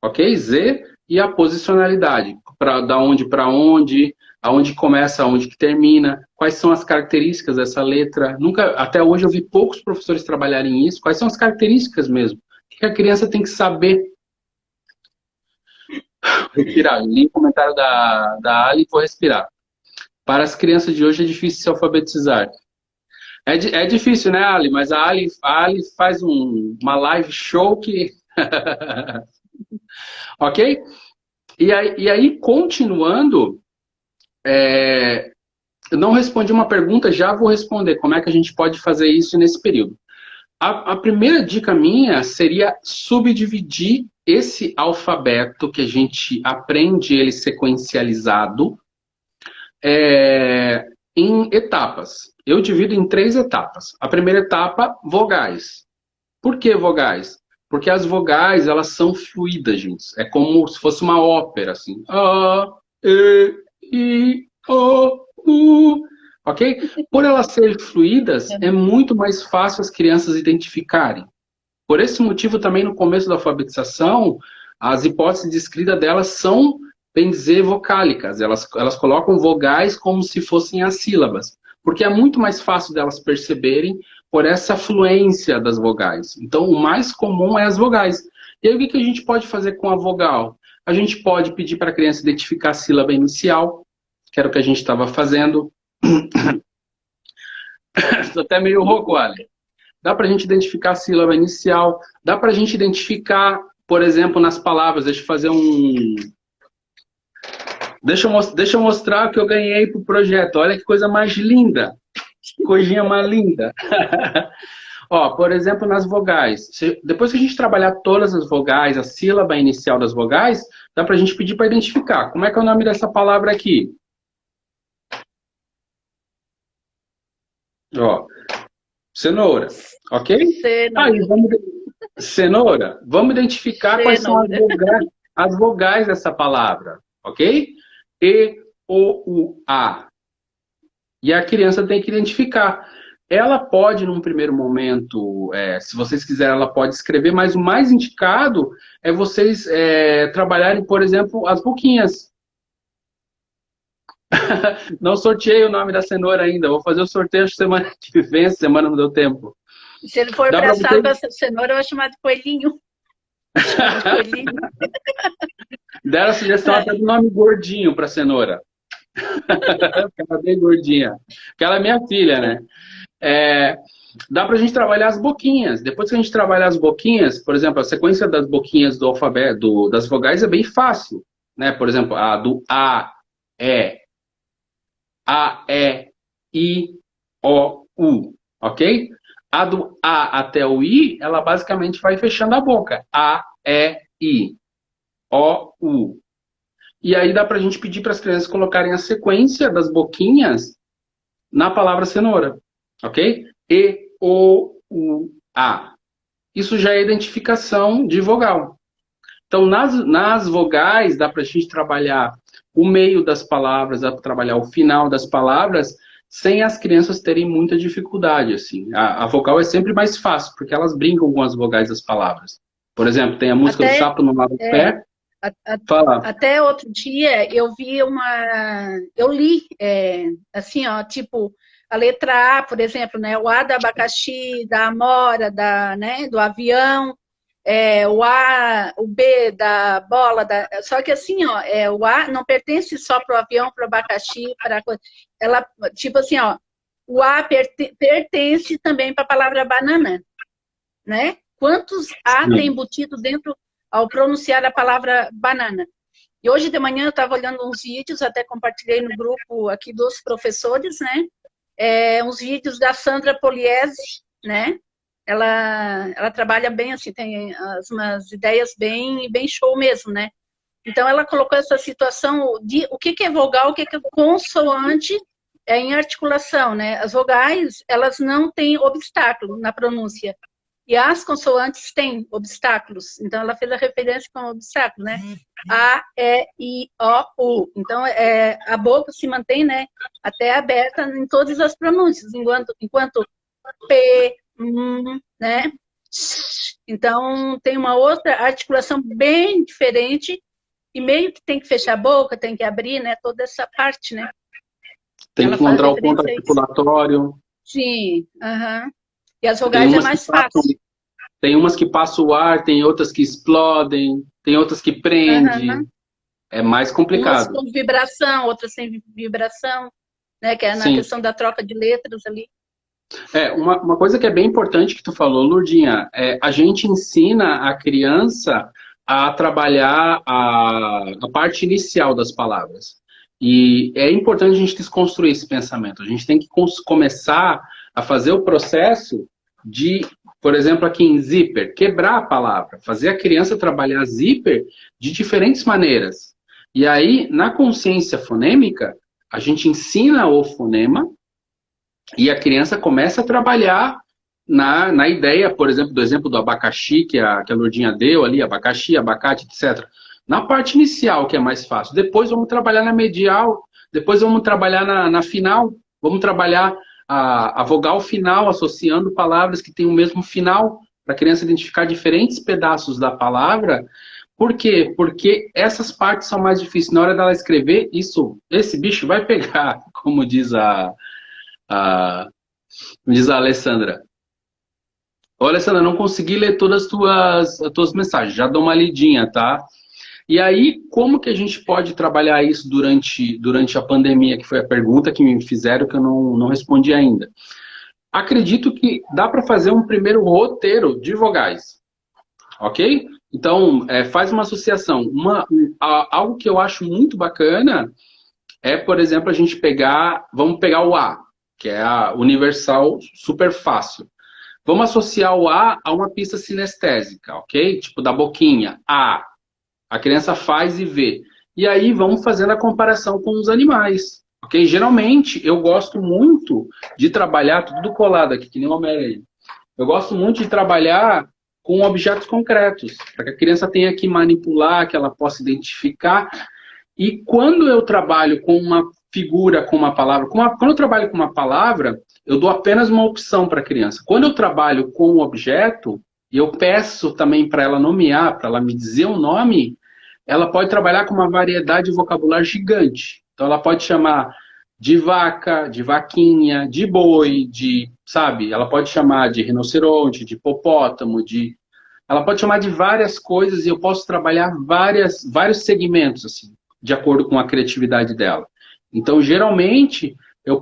ok? Z, e a posicionalidade, da onde para onde, aonde começa, aonde que termina, quais são as características dessa letra. Até hoje eu vi poucos professores trabalharem isso. Quais são as características mesmo? O que a criança tem que saber? Respirar. Li o comentário da Ali e vou respirar. Para as crianças de hoje é difícil se alfabetizar. É difícil, né, Ali? Mas a Ali faz uma live show que... ok? E aí continuando... Eu não respondi uma pergunta, já vou responder. Como é que a gente pode fazer isso nesse período? A primeira dica minha seria subdividir esse alfabeto que a gente aprende ele sequencializado em etapas. Eu divido em 3 etapas. A primeira etapa, vogais. Por que vogais? Porque as vogais, elas são fluídas, gente. É como se fosse uma ópera, assim. A, E, I, O, U. Ok? Por elas serem fluídas, é muito mais fácil as crianças identificarem. Por esse motivo, também no começo da alfabetização, as hipóteses de escrita delas são, bem dizer, vocálicas. Elas colocam vogais como se fossem as sílabas. Porque é muito mais fácil delas perceberem por essa fluência das vogais. Então, o mais comum é as vogais. E aí, o que a gente pode fazer com a vogal? A gente pode pedir para a criança identificar a sílaba inicial, que era o que a gente estava fazendo. Estou até meio rouco, Ali. Dá para a gente identificar a sílaba inicial. Dá para a gente identificar, por exemplo, nas palavras. Deixa eu fazer um... Deixa eu mostrar o que eu ganhei para o projeto. Olha que coisa mais linda. Que coisinha mais linda. Ó, por exemplo, nas vogais. Depois que a gente trabalhar todas as vogais, a sílaba inicial das vogais, dá para a gente pedir para identificar. Como é que é o nome dessa palavra aqui? Ó, cenoura, ok? Cenoura. Aí, cenoura. Vamos identificar quais são as vogais dessa palavra, ok? E, O, U, A. E a criança tem que identificar. Ela pode, num primeiro momento, se vocês quiserem, ela pode escrever, mas o mais indicado é vocês trabalharem, por exemplo, as boquinhas. Não sorteei o nome da cenoura ainda. Vou fazer o sorteio semana que vem, semana não deu tempo. Se ele for abraçado com essa cenoura, eu vou chamar de coelhinho. Do coelhinho. Deram a sugestão até do nome gordinho para cenoura. Ela é bem gordinha. Aquela é minha filha, né? É, dá pra gente trabalhar as boquinhas. Depois que a gente trabalhar as boquinhas, por exemplo, a sequência das boquinhas do alfabeto, das vogais é bem fácil, né? Por exemplo, a do A, E, I, O, U, ok? A do A até o I, ela basicamente vai fechando a boca. A, E, I, O, U. E aí dá pra gente pedir para as crianças colocarem a sequência das boquinhas na palavra cenoura, ok? E, O, U, A. Isso já é identificação de vogal. Então, nas vogais, dá para a gente trabalhar o meio das palavras, dá para trabalhar o final das palavras, sem as crianças terem muita dificuldade. Assim. A vogal é sempre mais fácil, porque elas brincam com as vogais das palavras. Por exemplo, tem a música do Até, sapo no lado do é, pé. Fala. até outro dia eu vi eu li, assim, ó, tipo, a letra A, por exemplo, né, o A da abacaxi, da amora, né, do avião, o A, o B da bola, só que assim, ó, o A não pertence só para o avião, para o abacaxi, para ela, tipo assim, ó, o A pertence também para a palavra banana, né? Quantos A tem Sim. embutido dentro ao pronunciar a palavra banana? E hoje de manhã eu estava olhando uns vídeos, até compartilhei no grupo aqui dos professores, né? Uns vídeos da Sandra Poliese, né? Ela trabalha bem, assim, tem umas ideias bem show mesmo, né? Então ela colocou essa situação de o que é vogal, o que é consoante em articulação, né? As vogais, elas não têm obstáculo na pronúncia. E as consoantes têm obstáculos. Então, ela fez a referência com obstáculo, né? A, E, I, O, U. Então, a boca se mantém, né, até aberta em todas as pronúncias, enquanto P, né? Então, tem uma outra articulação bem diferente e meio que tem que fechar a boca, tem que abrir, né? Toda essa parte, né? Tem que Ela faz encontrar o ponto referência a isso. articulatório. Sim, aham. E as Tem vogais é umas que mais passam, fácil. tem umas que passam o ar, tem outras que explodem, tem outras que prende. Aham. É mais Umas complicado. com vibração, outras sem vibração, né? Que é na Sim. questão da troca de letras ali. Uma coisa que é bem importante que tu falou, Lurdinha, a gente ensina a criança a trabalhar a parte inicial das palavras. E é importante a gente desconstruir esse pensamento. A gente tem que começar a fazer o processo de, por exemplo, aqui em zíper, quebrar a palavra, fazer a criança trabalhar zíper de diferentes maneiras. E aí, na consciência fonêmica, a gente ensina o fonema e a criança começa a trabalhar na ideia, por exemplo, do exemplo do abacaxi, que a Lourdinha deu ali, abacaxi, abacate, etc. Na parte inicial, que é mais fácil. Depois vamos trabalhar na medial, depois vamos trabalhar na final, vamos trabalhar a vogal final, associando palavras que têm o mesmo final, para a criança identificar diferentes pedaços da palavra. Por quê? Porque essas partes são mais difíceis. Na hora dela escrever, esse bicho vai pegar, como a diz a Alessandra. Ô, Alessandra, não consegui ler todas as tuas mensagens. Já dou uma lidinha, tá? E aí, como que a gente pode trabalhar isso durante a pandemia, que foi a pergunta que me fizeram que eu não respondi ainda. Acredito que dá para fazer um primeiro roteiro de vogais, ok? Então, faz uma associação. Algo que eu acho muito bacana é, por exemplo, a gente vamos pegar o A, que é a universal super fácil. Vamos associar o A uma pista sinestésica, ok? Tipo da boquinha, A. A criança faz e vê. E aí vamos fazendo a comparação com os animais, ok? Geralmente eu gosto muito de trabalhar, tudo colado aqui, que nem o Homem-Aranha. Eu gosto muito de trabalhar com objetos concretos, para que a criança tenha que manipular, que ela possa identificar. E quando eu trabalho com uma figura, com uma palavra, quando eu trabalho com uma palavra, eu dou apenas uma opção para a criança. Quando eu trabalho com um objeto, e eu peço também para ela nomear, para ela me dizer o nome, ela pode trabalhar com uma variedade de vocabulário gigante. Então ela pode chamar de vaca, de vaquinha, de boi, sabe? Ela pode chamar de rinoceronte, de hipopótamo, ela pode chamar de várias coisas e eu posso trabalhar vários segmentos, assim, de acordo com a criatividade dela. Então, geralmente, eu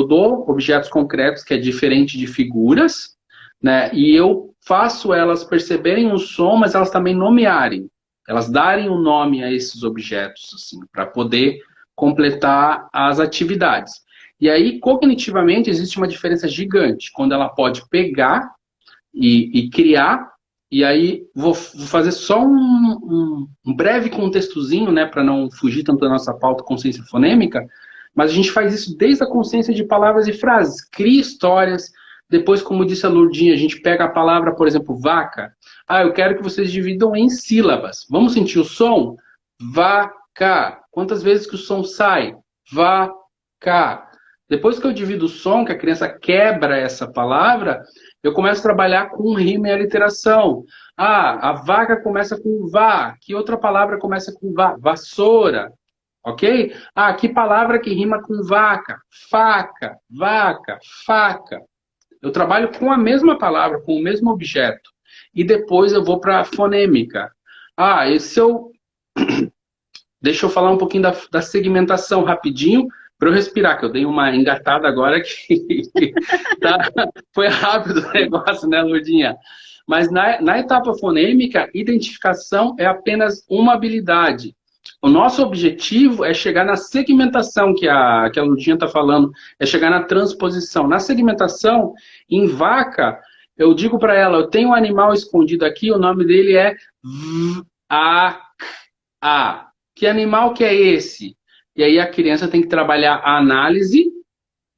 dou objetos concretos, que é diferente de figuras, né? E eu faço elas perceberem o som, mas elas também nomearem, elas darem um nome a esses objetos, assim, para poder completar as atividades. E aí, cognitivamente, existe uma diferença gigante, quando ela pode pegar e criar, e aí vou fazer só um breve contextozinho, né, para não fugir tanto da nossa pauta consciência fonêmica, mas a gente faz isso desde a consciência de palavras e frases, cria histórias, depois, como disse a Lourdinha, a gente pega a palavra, por exemplo, vaca. Ah, eu quero que vocês dividam em sílabas. Vamos sentir o som? Vaca. Quantas vezes que o som sai? Vaca. Depois que eu divido o som, que a criança quebra essa palavra, eu começo a trabalhar com rima e aliteração. Ah, a vaca começa com vá. Que outra palavra começa com vá? Vassoura. Ok? Ah, que palavra que rima com vaca? Faca, vaca, faca. Eu trabalho com a mesma palavra, com o mesmo objeto. E depois eu vou para a fonêmica. Ah, deixa eu falar um pouquinho da segmentação rapidinho, para eu respirar, que eu dei uma engatada agora que tá, foi rápido o negócio, né, Lourdinha? Mas na etapa fonêmica, identificação é apenas uma habilidade. O nosso objetivo é chegar na segmentação que a Lourdinha está falando, é chegar na transposição. Na segmentação, em vaca, eu digo para ela, eu tenho um animal escondido aqui, o nome dele é A. Que animal que é esse? E aí a criança tem que trabalhar a análise,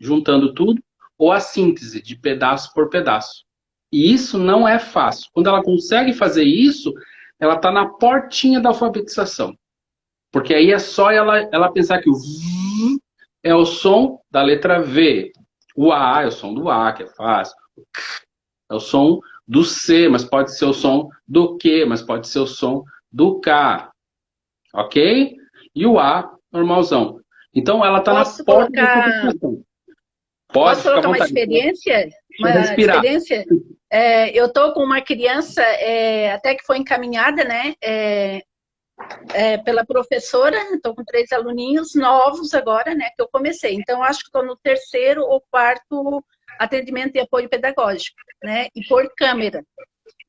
juntando tudo, ou a síntese, de pedaço por pedaço. E isso não é fácil. Quando ela consegue fazer isso, ela está na portinha da alfabetização. Porque aí é só ela pensar que o V é o som da letra V. O A é o som do A, que é fácil. O K é o som do C, mas pode ser o som do Q, mas pode ser o som do K. Ok? E o A, normalzão. Então ela está na porta da alfabetização. Posso colocar uma experiência? Experiência? Eu estou com uma criança, até que foi encaminhada, né? Pela professora, estou com 3 aluninhos novos agora, né, que eu comecei. Então, acho que estou no 3º ou 4º atendimento e apoio pedagógico, né, e por câmera.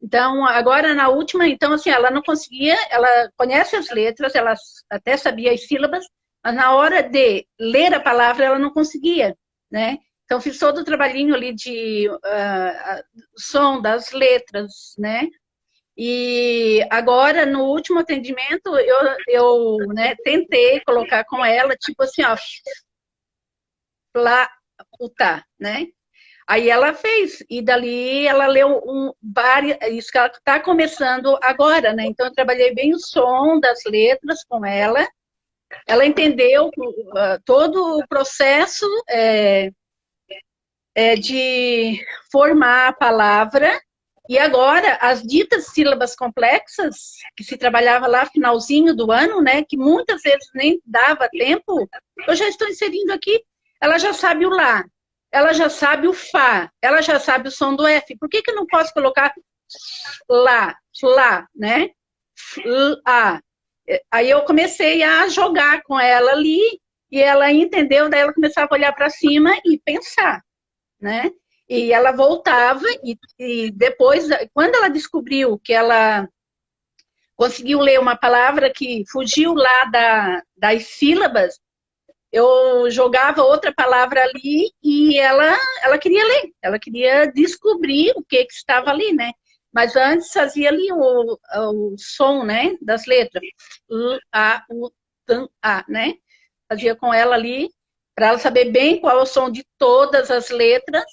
Então, agora na última, então, assim, ela não conseguia, ela conhece as letras, ela até sabia as sílabas, mas na hora de ler a palavra, ela não conseguia, né. Então, fiz todo o trabalhinho ali de som das letras, né. E agora, no último atendimento, eu né, tentei colocar com ela, tipo assim, ó, lá, tá, né? Aí ela fez, e dali ela leu várias, isso que ela está começando agora, né? Então, eu trabalhei bem o som das letras com ela entendeu todo o processo de formar a palavra. E agora, as ditas sílabas complexas, que se trabalhava lá finalzinho do ano, né, que muitas vezes nem dava tempo, eu já estou inserindo aqui. Ela já sabe o lá, ela já sabe o fá, ela já sabe o som do F. Por que eu não posso colocar lá, né? Lá. Aí eu comecei a jogar com ela ali, e ela entendeu, daí ela começava a olhar para cima e pensar, né? E ela voltava, e depois, quando ela descobriu que ela conseguiu ler uma palavra que fugiu lá das sílabas, eu jogava outra palavra ali e ela queria ler, ela queria descobrir o que estava ali, né? Mas antes fazia ali o som, né, das letras. A, U, T, A, né? Fazia com ela ali, para ela saber bem qual é o som de todas as letras.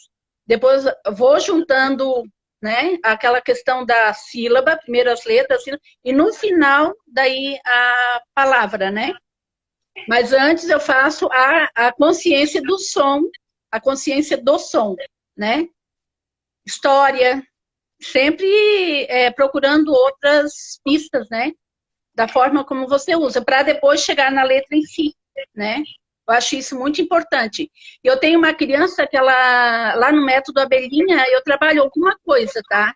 Depois vou juntando, né, aquela questão da sílaba, primeiro as letras, e no final, daí a palavra, né? Mas antes eu faço a consciência do som, né? História, sempre procurando outras pistas, né? Da forma como você usa, para depois chegar na letra em si, né? Eu acho isso muito importante. Eu tenho uma criança que ela, lá no método Abelhinha, eu trabalho alguma coisa, tá?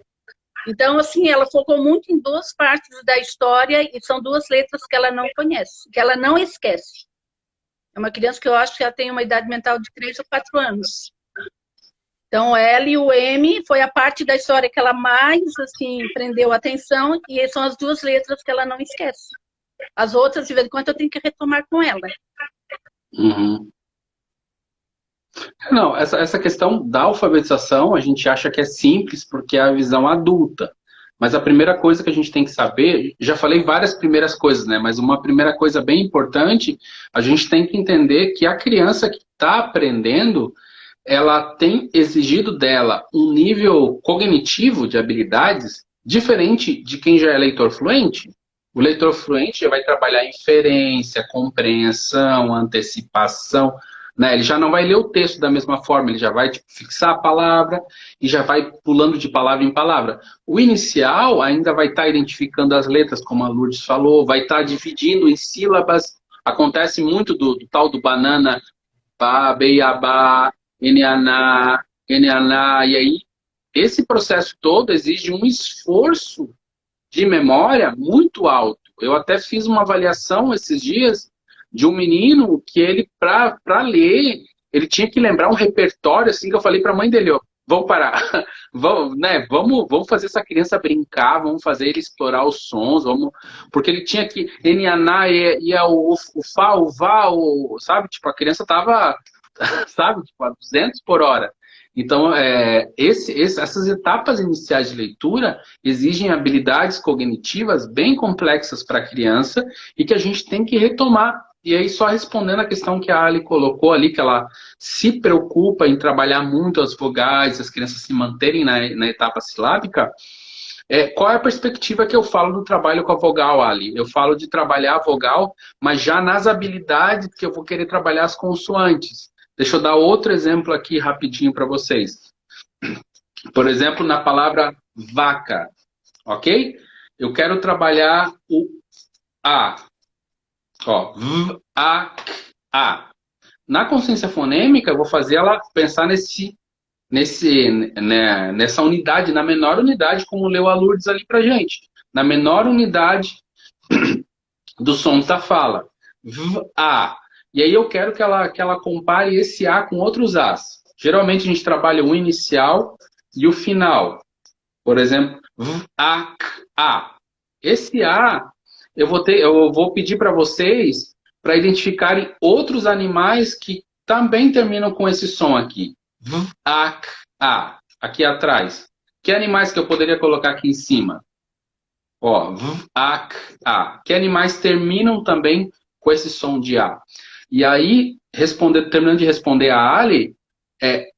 Então, assim, ela focou muito em duas partes da história e são duas letras que ela não conhece, que ela não esquece. É uma criança que eu acho que ela tem uma idade mental de 3 ou 4 anos. Então, o L e o M foi a parte da história que ela mais, assim, prendeu a atenção e são as duas letras que ela não esquece. As outras, de vez em quando, eu tenho que retomar com ela. Uhum. Não, essa questão da alfabetização a gente acha que é simples porque é a visão adulta. Mas a primeira coisa que a gente tem que saber, já falei várias primeiras coisas, né? Mas uma primeira coisa bem importante, a gente tem que entender que a criança que está aprendendo, ela tem exigido dela um nível cognitivo de habilidades diferente de quem já é leitor fluente. O leitor fluente já vai trabalhar inferência, compreensão, antecipação, né? Ele já não vai ler o texto da mesma forma, ele já vai tipo, fixar a palavra e já vai pulando de palavra em palavra. O inicial ainda vai estar identificando as letras, como a Lourdes falou, vai estar dividindo em sílabas. Acontece muito do tal do banana, ba, beiabá, eneaná, eneaná, e aí esse processo todo exige um esforço de memória muito alto. Eu até fiz uma avaliação esses dias de um menino que ele, para ler, ele tinha que lembrar um repertório, assim, que eu falei para a mãe dele, ó, vamos parar, vamos, né, vamos fazer essa criança brincar, vamos fazer ele explorar os sons, vamos, porque ele tinha que, Enianá, ia o Fá, o Vá, sabe, tipo, a criança tava, sabe, tipo, a 200 por hora. Então, essas etapas iniciais de leitura exigem habilidades cognitivas bem complexas para a criança e que a gente tem que retomar. E aí, só respondendo a questão que a Ali colocou ali, que ela se preocupa em trabalhar muito as vogais, as crianças se manterem na etapa silábica, qual é a perspectiva que eu falo do trabalho com a vogal, Ali? Eu falo de trabalhar a vogal, mas já nas habilidades que eu vou querer trabalhar as consoantes. Deixa eu dar outro exemplo aqui rapidinho para vocês. Por exemplo, na palavra vaca, ok? Eu quero trabalhar o A. Ó, v, a, k, a. Na consciência fonêmica, eu vou fazer ela pensar nessa unidade, na menor unidade, como leu a Lourdes ali pra gente. Na menor unidade dos sons da fala. V, a. E aí eu quero que ela compare esse A com outros As. Geralmente a gente trabalha o inicial e o final. Por exemplo, v, a, k, a. Esse A, eu vou pedir para vocês para identificarem outros animais que também terminam com esse som aqui. V, a, k, a. Aqui atrás. Que animais que eu poderia colocar aqui em cima? Ó, v, a, k, a. Que animais terminam também com esse som de A? E aí, terminando de responder a Ali,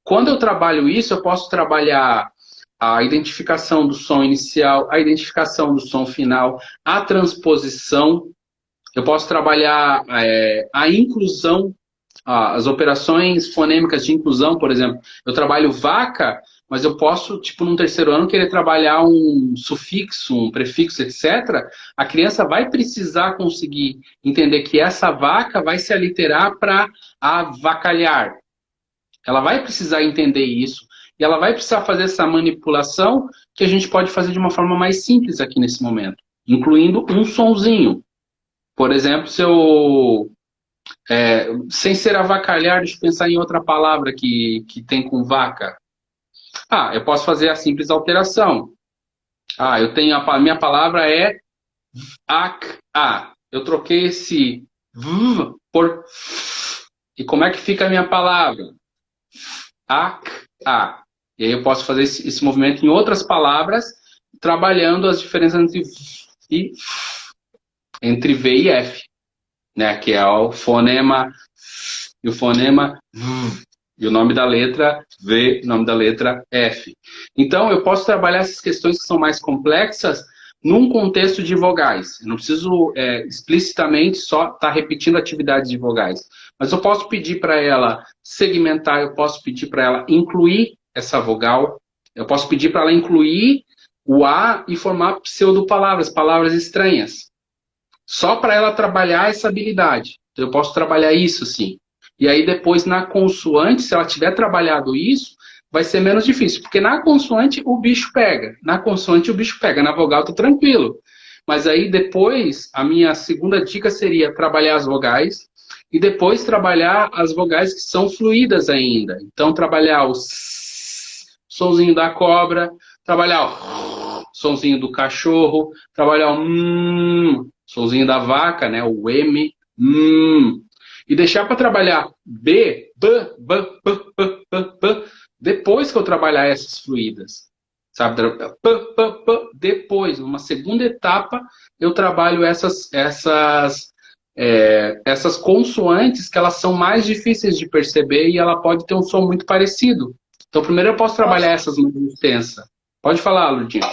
quando eu trabalho isso, eu posso trabalhar a identificação do som inicial, a identificação do som final, a transposição. Eu posso trabalhar a inclusão, as operações fonêmicas de inclusão, por exemplo. Eu trabalho vaca, mas eu posso, tipo, num terceiro ano, querer trabalhar um sufixo, um prefixo, etc. A criança vai precisar conseguir entender que essa vaca vai se aliterar para avacalhar. Ela vai precisar entender isso. E ela vai precisar fazer essa manipulação que a gente pode fazer de uma forma mais simples aqui nesse momento. Incluindo um sonzinho. Por exemplo, se eu... sem ser avacalhar, deixa eu pensar em outra palavra que tem com vaca. Eu posso fazer a simples alteração. Eu tenho a minha palavra é ac, a. Eu troquei esse v por f. E como é que fica a minha palavra? Ac, a. E aí eu posso fazer esse movimento em outras palavras, trabalhando as diferenças entre v e f, entre V e F, né? Que é o fonema f e o fonema v. E o nome da letra V, o nome da letra F. Então, eu posso trabalhar essas questões que são mais complexas num contexto de vogais. Eu não preciso explicitamente só estar repetindo atividades de vogais. Mas eu posso pedir para ela segmentar, eu posso pedir para ela incluir essa vogal, eu posso pedir para ela incluir o A e formar pseudopalavras, palavras estranhas. Só para ela trabalhar essa habilidade. Então, eu posso trabalhar isso, sim. E aí depois na consoante, se ela tiver trabalhado isso, vai ser menos difícil, porque na consoante o bicho pega. Na consoante o bicho pega, na vogal tá tranquilo. Mas aí depois, a minha segunda dica seria trabalhar as vogais e depois trabalhar as vogais que são fluídas ainda. Então, trabalhar o sonzinho da cobra, trabalhar o sonzinho do cachorro, trabalhar o sonzinho da vaca, né? O M, e deixar para trabalhar B, B, B, B, B, B, B, depois que eu trabalhar essas fluídas. Sabe? Depois, numa segunda etapa, eu trabalho essas consoantes que elas são mais difíceis de perceber e ela pode ter um som muito parecido. Então, primeiro eu posso trabalhar essas mais extensas. Pode falar, Lurdinha.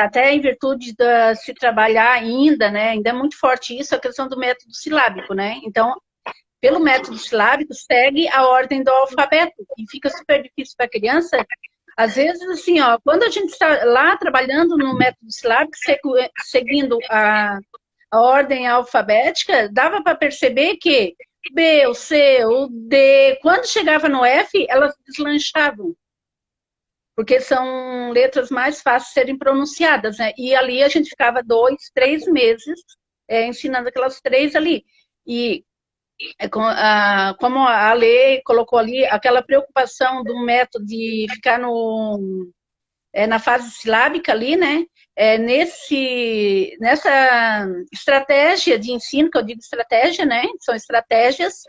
Até em virtude de se trabalhar ainda, né? Ainda é muito forte isso, a questão do método silábico, né? Então, pelo método silábico, segue a ordem do alfabeto e fica super difícil para a criança. Às vezes, assim, ó, quando a gente está lá trabalhando no método silábico, seguindo a ordem alfabética, dava para perceber que B, o C, o D, quando chegava no F, elas deslanchavam. Porque são letras mais fáceis de serem pronunciadas, né? E ali a gente ficava 2, 3 meses ensinando aquelas 3 ali. E como a Lê colocou ali, aquela preocupação do método de ficar na fase silábica ali, né? Nessa estratégia de ensino, que eu digo estratégia, né? São estratégias,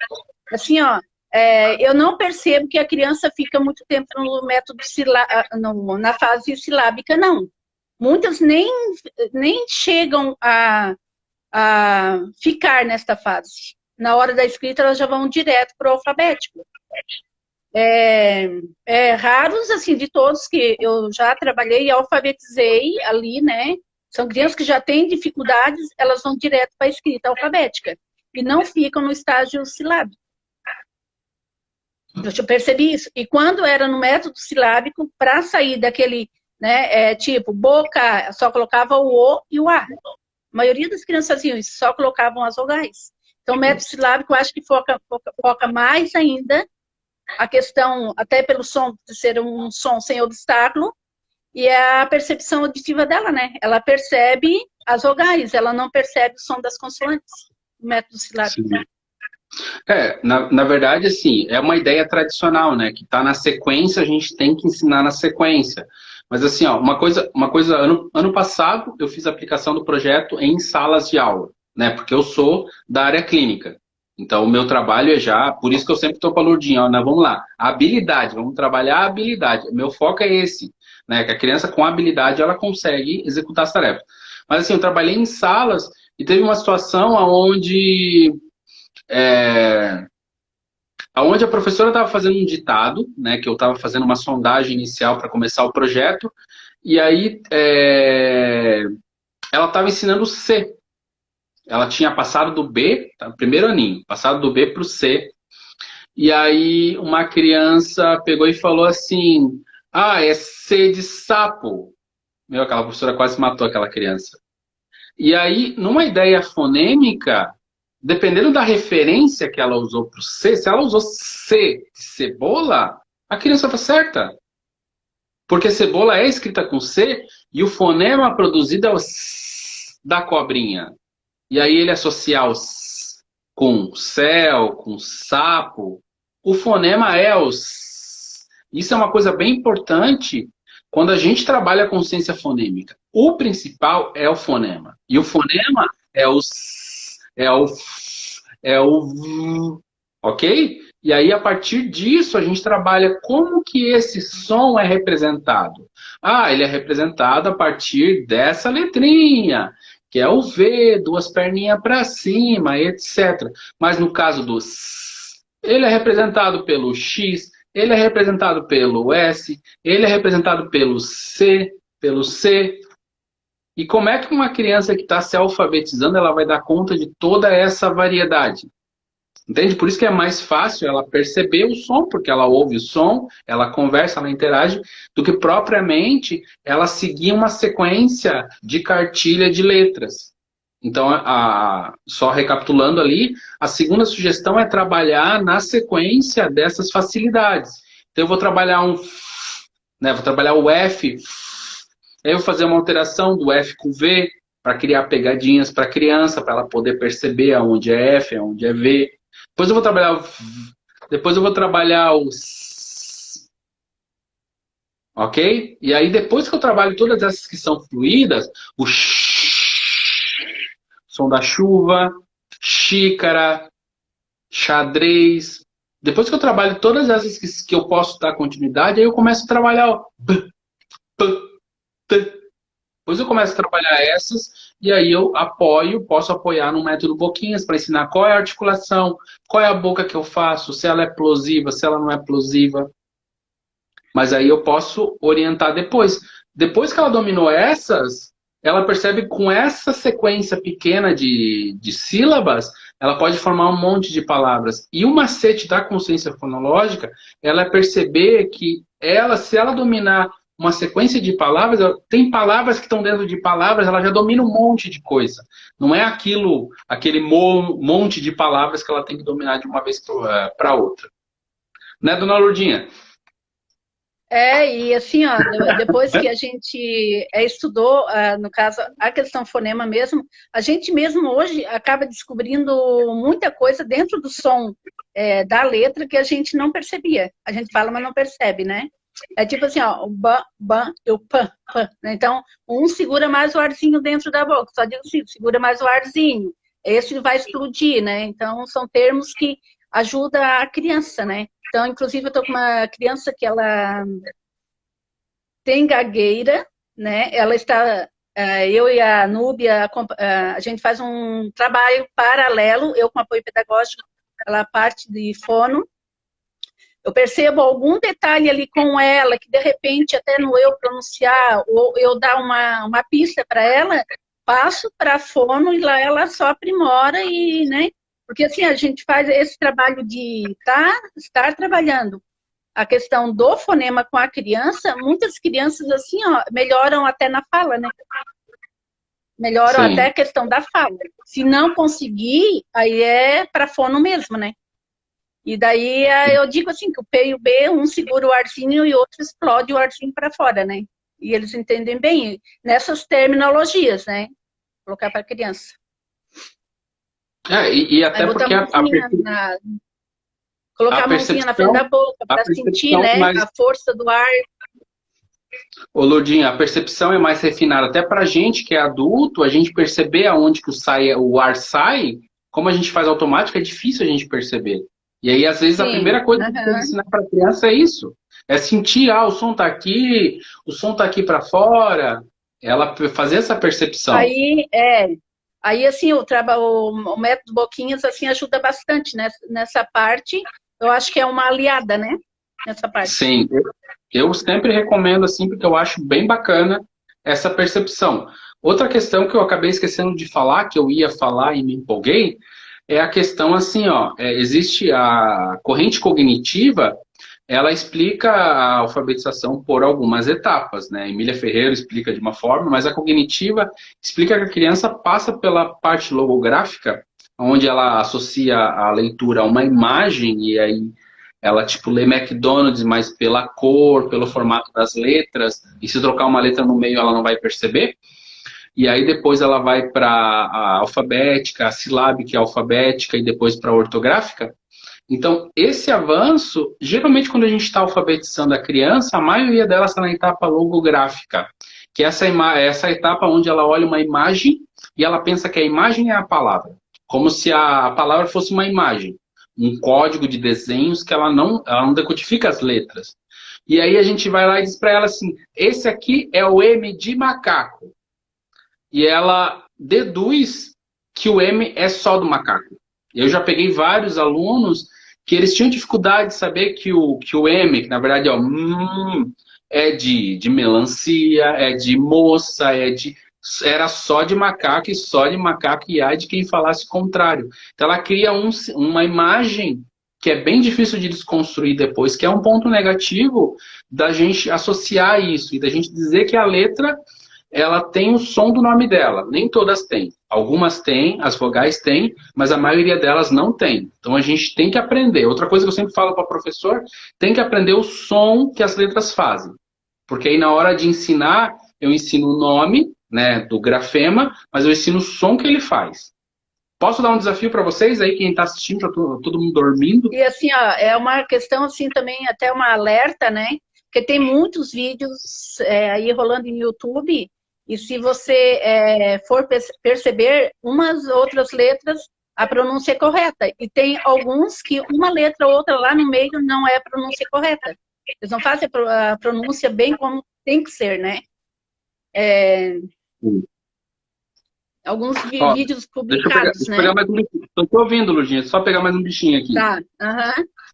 assim, ó, eu não percebo que a criança fica muito tempo no método na fase silábica, não. Muitas nem chegam a ficar nesta fase. Na hora da escrita, elas já vão direto para o alfabético. Raros, assim, de todos que eu já trabalhei e alfabetizei ali, né? São crianças que já têm dificuldades, elas vão direto para a escrita alfabética e não ficam no estágio silábico. Eu percebi isso. E quando era no método silábico, para sair daquele, né, tipo, boca, só colocava o O e o A. A maioria das crianças faziam isso, só colocavam as vogais. Então, o método silábico, eu acho que foca mais ainda a questão, até pelo som, de ser um som sem obstáculo, e a percepção auditiva dela, né? Ela percebe as vogais, ela não percebe o som das consoantes, o método silábico. Sim. Na verdade, assim, é uma ideia tradicional, né? Que tá na sequência, a gente tem que ensinar na sequência. Mas assim, ó, uma coisa ano passado eu fiz a aplicação do projeto em salas de aula, né? Porque eu sou da área clínica. Então, o meu trabalho por isso que eu sempre estou para a Lourdinha, ó, né, vamos lá, a habilidade, vamos trabalhar a habilidade. O meu foco é esse, né? Que a criança com habilidade, ela consegue executar as tarefas. Mas assim, eu trabalhei em salas e teve uma situação onde a professora estava fazendo um ditado, né, que eu estava fazendo uma sondagem inicial para começar o projeto, e aí ela estava ensinando o C. Ela tinha passado do B, tá, primeiro aninho, passado do B para o C, e aí uma criança pegou e falou assim, é C de sapo. Meu, aquela professora quase matou aquela criança. E aí, numa ideia fonêmica, dependendo da referência que ela usou para o C, se ela usou C de cebola, a criança está certa. Porque cebola é escrita com C e o fonema produzido é o S da cobrinha. E aí ele associa o S com céu, com sapo. O fonema é o S. Isso é uma coisa bem importante quando a gente trabalha a consciência fonêmica. O principal é o fonema. E o fonema é o S, é o V, ok? E aí, a partir disso, a gente trabalha como que esse som é representado. Ele é representado a partir dessa letrinha, que é o V, 2 perninhas para cima, etc. Mas no caso do S, ele é representado pelo X, ele é representado pelo S, ele é representado pelo C, pelo C. E como é que uma criança que está se alfabetizando, ela vai dar conta de toda essa variedade? Entende? Por isso que é mais fácil ela perceber o som, porque ela ouve o som, ela conversa, ela interage, do que propriamente ela seguir uma sequência de cartilha de letras. Então, só recapitulando ali, a segunda sugestão é trabalhar na sequência dessas facilidades. Então eu vou trabalhar né, vou trabalhar o F, aí eu vou fazer uma alteração do F com V, para criar pegadinhas para a criança, para ela poder perceber aonde é F, aonde é V. Depois eu vou trabalhar depois eu vou trabalhar ok? E aí depois que eu trabalho todas essas que são fluídas, o som da chuva, xícara, xadrez. Depois que eu trabalho todas essas que eu posso dar continuidade, aí eu começo a trabalhar o b, p, t. Depois eu começo a trabalhar essas e aí eu posso apoiar no método Boquinhas para ensinar qual é a articulação, qual é a boca que eu faço, se ela é plosiva, se ela não é plosiva. Mas aí eu posso orientar depois. Depois que ela dominou essas, ela percebe que com essa sequência pequena de sílabas, ela pode formar um monte de palavras. E o macete da consciência fonológica, ela é perceber que se ela dominar uma sequência de palavras, tem palavras que estão dentro de palavras, ela já domina um monte de coisa. Não é aquele monte de palavras que ela tem que dominar de uma vez para outra. Né, dona Lourdinha? E assim, ó, depois que a gente estudou, no caso, a questão fonema mesmo, a gente mesmo hoje acaba descobrindo muita coisa dentro do som da letra que a gente não percebia. A gente fala, mas não percebe, né? É tipo assim, ó, o ban, ban, e o pan, pan. Né? Então, um segura mais o arzinho dentro da boca, só digo assim, segura mais o arzinho. Esse vai explodir, né? Então, são termos que ajudam a criança, né? Então, inclusive, eu tô com uma criança que ela tem gagueira, né? Ela está, eu e a Núbia, a gente faz um trabalho paralelo, eu com apoio pedagógico, ela parte de fono. Eu percebo algum detalhe ali com ela, que de repente, até no eu pronunciar, ou eu dar uma pista para ela, passo para fono e lá ela só aprimora e, né? Porque assim, a gente faz esse trabalho de estar trabalhando a questão do fonema com a criança, muitas crianças assim, ó, melhoram até na fala, né? Melhoram Sim. até a questão da fala. Se não conseguir, aí é para fono mesmo, né? E daí eu digo assim, que o P e o B, um segura o arzinho e o outro explode o arzinho para fora, né? E eles entendem bem nessas terminologias, né? Colocar para a criança. E até porque colocar a mãozinha na frente da boca para sentir, né, a força do ar. Ô, Lourdinha, a percepção é mais refinada. Até pra gente que é adulto, a gente perceber aonde que o ar sai, como a gente faz automático, é difícil a gente perceber. E aí, às vezes, a primeira coisa que tem que ensinar pra criança é isso. É sentir, o som tá aqui para fora. Ela fazer essa percepção. Aí assim, o método Boquinhas, assim, ajuda bastante nessa parte. Eu acho que é uma aliada, né? Nessa parte. Sim, eu sempre recomendo, assim, porque eu acho bem bacana essa percepção. Outra questão que eu acabei esquecendo de falar, que eu ia falar e me empolguei, é a questão assim, ó, existe a corrente cognitiva, ela explica a alfabetização por algumas etapas, né? Emília Ferreira explica de uma forma, mas a cognitiva explica que a criança passa pela parte logográfica, onde ela associa a leitura a uma imagem, e aí ela tipo lê McDonald's, mas pela cor, pelo formato das letras, e se trocar uma letra no meio ela não vai perceber. E aí depois ela vai para a alfabética, a silábica e a alfabética, e depois para a ortográfica. Então, esse avanço, geralmente quando a gente está alfabetizando a criança, a maioria delas está na etapa logográfica, que é essa etapa onde ela olha uma imagem e ela pensa que a imagem é a palavra, como se a palavra fosse uma imagem, um código de desenhos que ela não decodifica as letras. E aí a gente vai lá e diz para ela assim, esse aqui é o M de macaco. E ela deduz que o M é só do macaco. Eu já peguei vários alunos que eles tinham dificuldade de saber que o M, que na verdade é de melancia, é de moça, era só de macaco e ai de quem falasse o contrário. Então ela cria uma imagem que é bem difícil de desconstruir depois, que é um ponto negativo da gente associar isso e da gente dizer que a letra ela tem o som do nome dela. Nem todas têm. Algumas têm, as vogais têm, mas a maioria delas não tem. Então a gente tem que aprender. Outra coisa que eu sempre falo para o professor, tem que aprender o som que as letras fazem. Porque aí na hora de ensinar, eu ensino o nome, né, do grafema, mas eu ensino o som que ele faz. Posso dar um desafio para vocês aí, quem está assistindo, tá todo mundo dormindo? E assim, ó, é uma questão assim também, até uma alerta, né? Porque tem muitos vídeos aí rolando no YouTube, e se você for perceber umas outras letras, a pronúncia é correta. E tem alguns que uma letra ou outra lá no meio não é a pronúncia correta. Eles não fazem a pronúncia bem como tem que ser, né? Alguns Ó, vídeos deixa publicados, eu né? pegar mais um bichinho. Estou te ouvindo, Lujinha. Só pegar mais um bichinho aqui. Tá,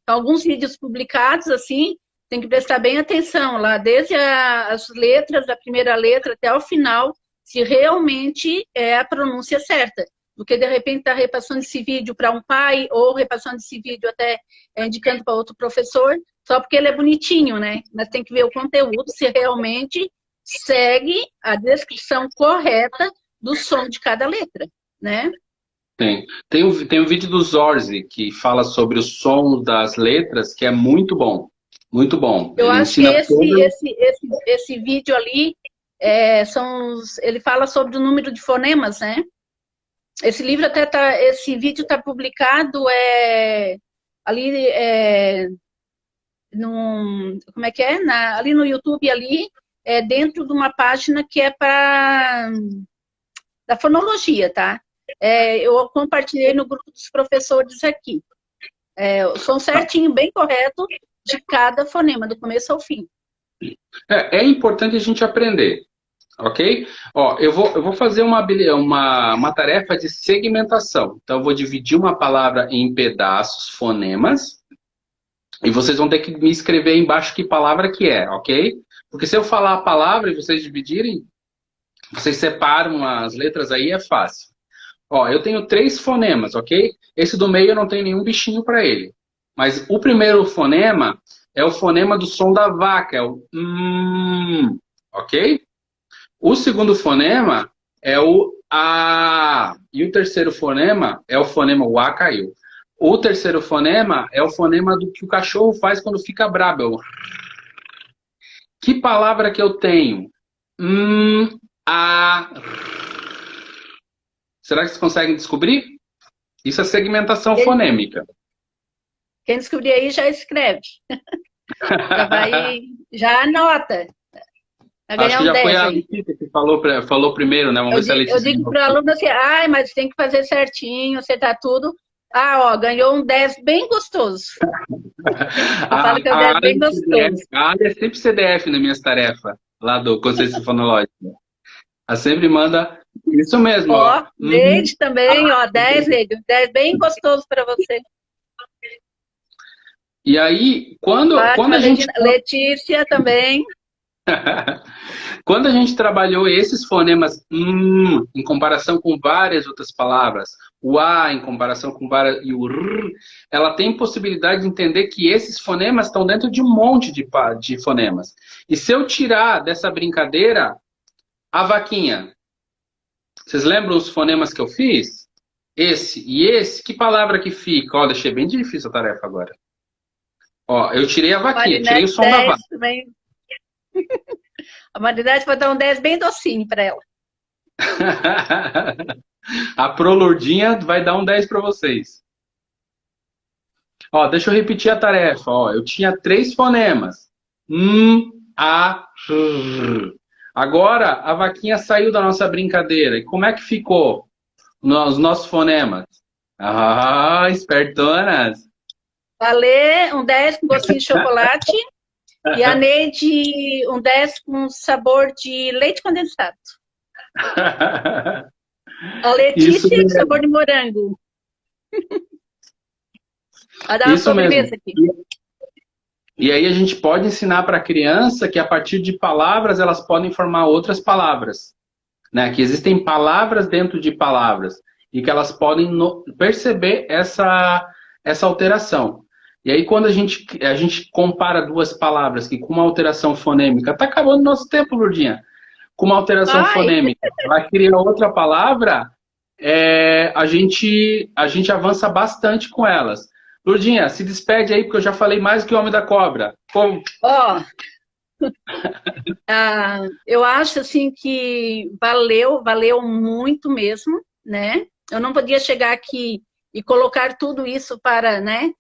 Então, alguns vídeos publicados, assim, tem que prestar bem atenção lá, desde as letras, da primeira letra até o final, se realmente é a pronúncia certa. Porque, de repente, está repassando esse vídeo para um pai, ou repassando esse vídeo até indicando para outro professor, só porque ele é bonitinho, né? Mas tem que ver o conteúdo, se realmente segue a descrição correta do som de cada letra, né? Tem um vídeo do Zorzi que fala sobre o som das letras, que é muito bom. Muito bom. Eu Ele acho que ensina todo... esse vídeo ali, ele fala sobre o número de fonemas, né? Esse livro até esse vídeo está publicado ali como é que é? Ali no YouTube ali, dentro de uma página que é da fonologia, tá? Eu compartilhei no grupo dos professores aqui. O som certinho, bem correto, de cada fonema, do começo ao fim. É importante a gente aprender, ok? Ó, eu vou fazer uma tarefa de segmentação. Então, eu vou dividir uma palavra em pedaços, fonemas, e vocês vão ter que me escrever aí embaixo que palavra que é, ok? Porque se eu falar a palavra e vocês dividirem, vocês separam as letras aí, é fácil. Ó, eu tenho 3 fonemas, ok? Esse do meio eu não tenho nenhum bichinho para ele. Mas o primeiro fonema é o fonema do som da vaca, é o ok? O segundo fonema é o A. E o terceiro fonema é o fonema o A caiu. O terceiro fonema é o fonema do que o cachorro faz quando fica brabo. É o... Que palavra que eu tenho? A. Será que vocês conseguem descobrir? Isso é segmentação fonêmica. Quem descobrir aí já escreve. Já anota. Acho que já foi a Letícia que falou primeiro, né? Vamos ver se a Letícia... Eu digo para o aluno assim, mas tem que fazer certinho, acertar tudo. Ganhou um 10 bem gostoso. Eu falo que é um 10 bem gostoso. A área é sempre CDF nas minhas tarefas, lá do Conselho Sinfonológico. Ela sempre manda isso mesmo. Leide também, 10, Leide. 10 bem gostoso para você. E aí, quando a gente... Letícia também. Quando a gente trabalhou esses fonemas em comparação com várias outras palavras, o A em comparação com várias e o R, ela tem possibilidade de entender que esses fonemas estão dentro de um monte de fonemas. E se eu tirar dessa brincadeira a vaquinha, vocês lembram os fonemas que eu fiz? Esse e esse, que palavra que fica? Deixei bem difícil a tarefa agora. Eu tirei a vaquinha, tirei o som da vaca. Também. A Marinete vai dar um 10 bem docinho para ela. A Prolurdinha vai dar um 10 para vocês. Deixa eu repetir a tarefa. Eu tinha 3 fonemas. A, R. Agora, a vaquinha saiu da nossa brincadeira. E como é que ficou os nossos fonemas? Espertonas! Valê, um 10 com gostinho de chocolate. E a Neide, um 10 com sabor de leite condensado. A Letícia, com sabor de morango. Vai dar uma sobremesa aqui. E aí a gente pode ensinar para a criança que a partir de palavras elas podem formar outras palavras. Né? Que existem palavras dentro de palavras. E que elas podem perceber essa alteração. E aí, quando a gente compara 2 palavras que com uma alteração fonêmica... Tá acabando o nosso tempo, Lourdinha. Com uma alteração fonêmica, vai criar outra palavra, a gente avança bastante com elas. Lourdinha, se despede aí, porque eu já falei mais que o Homem da Cobra. Como? Ó, eu acho assim que valeu muito mesmo, né? Eu não podia chegar aqui e colocar tudo isso para, né?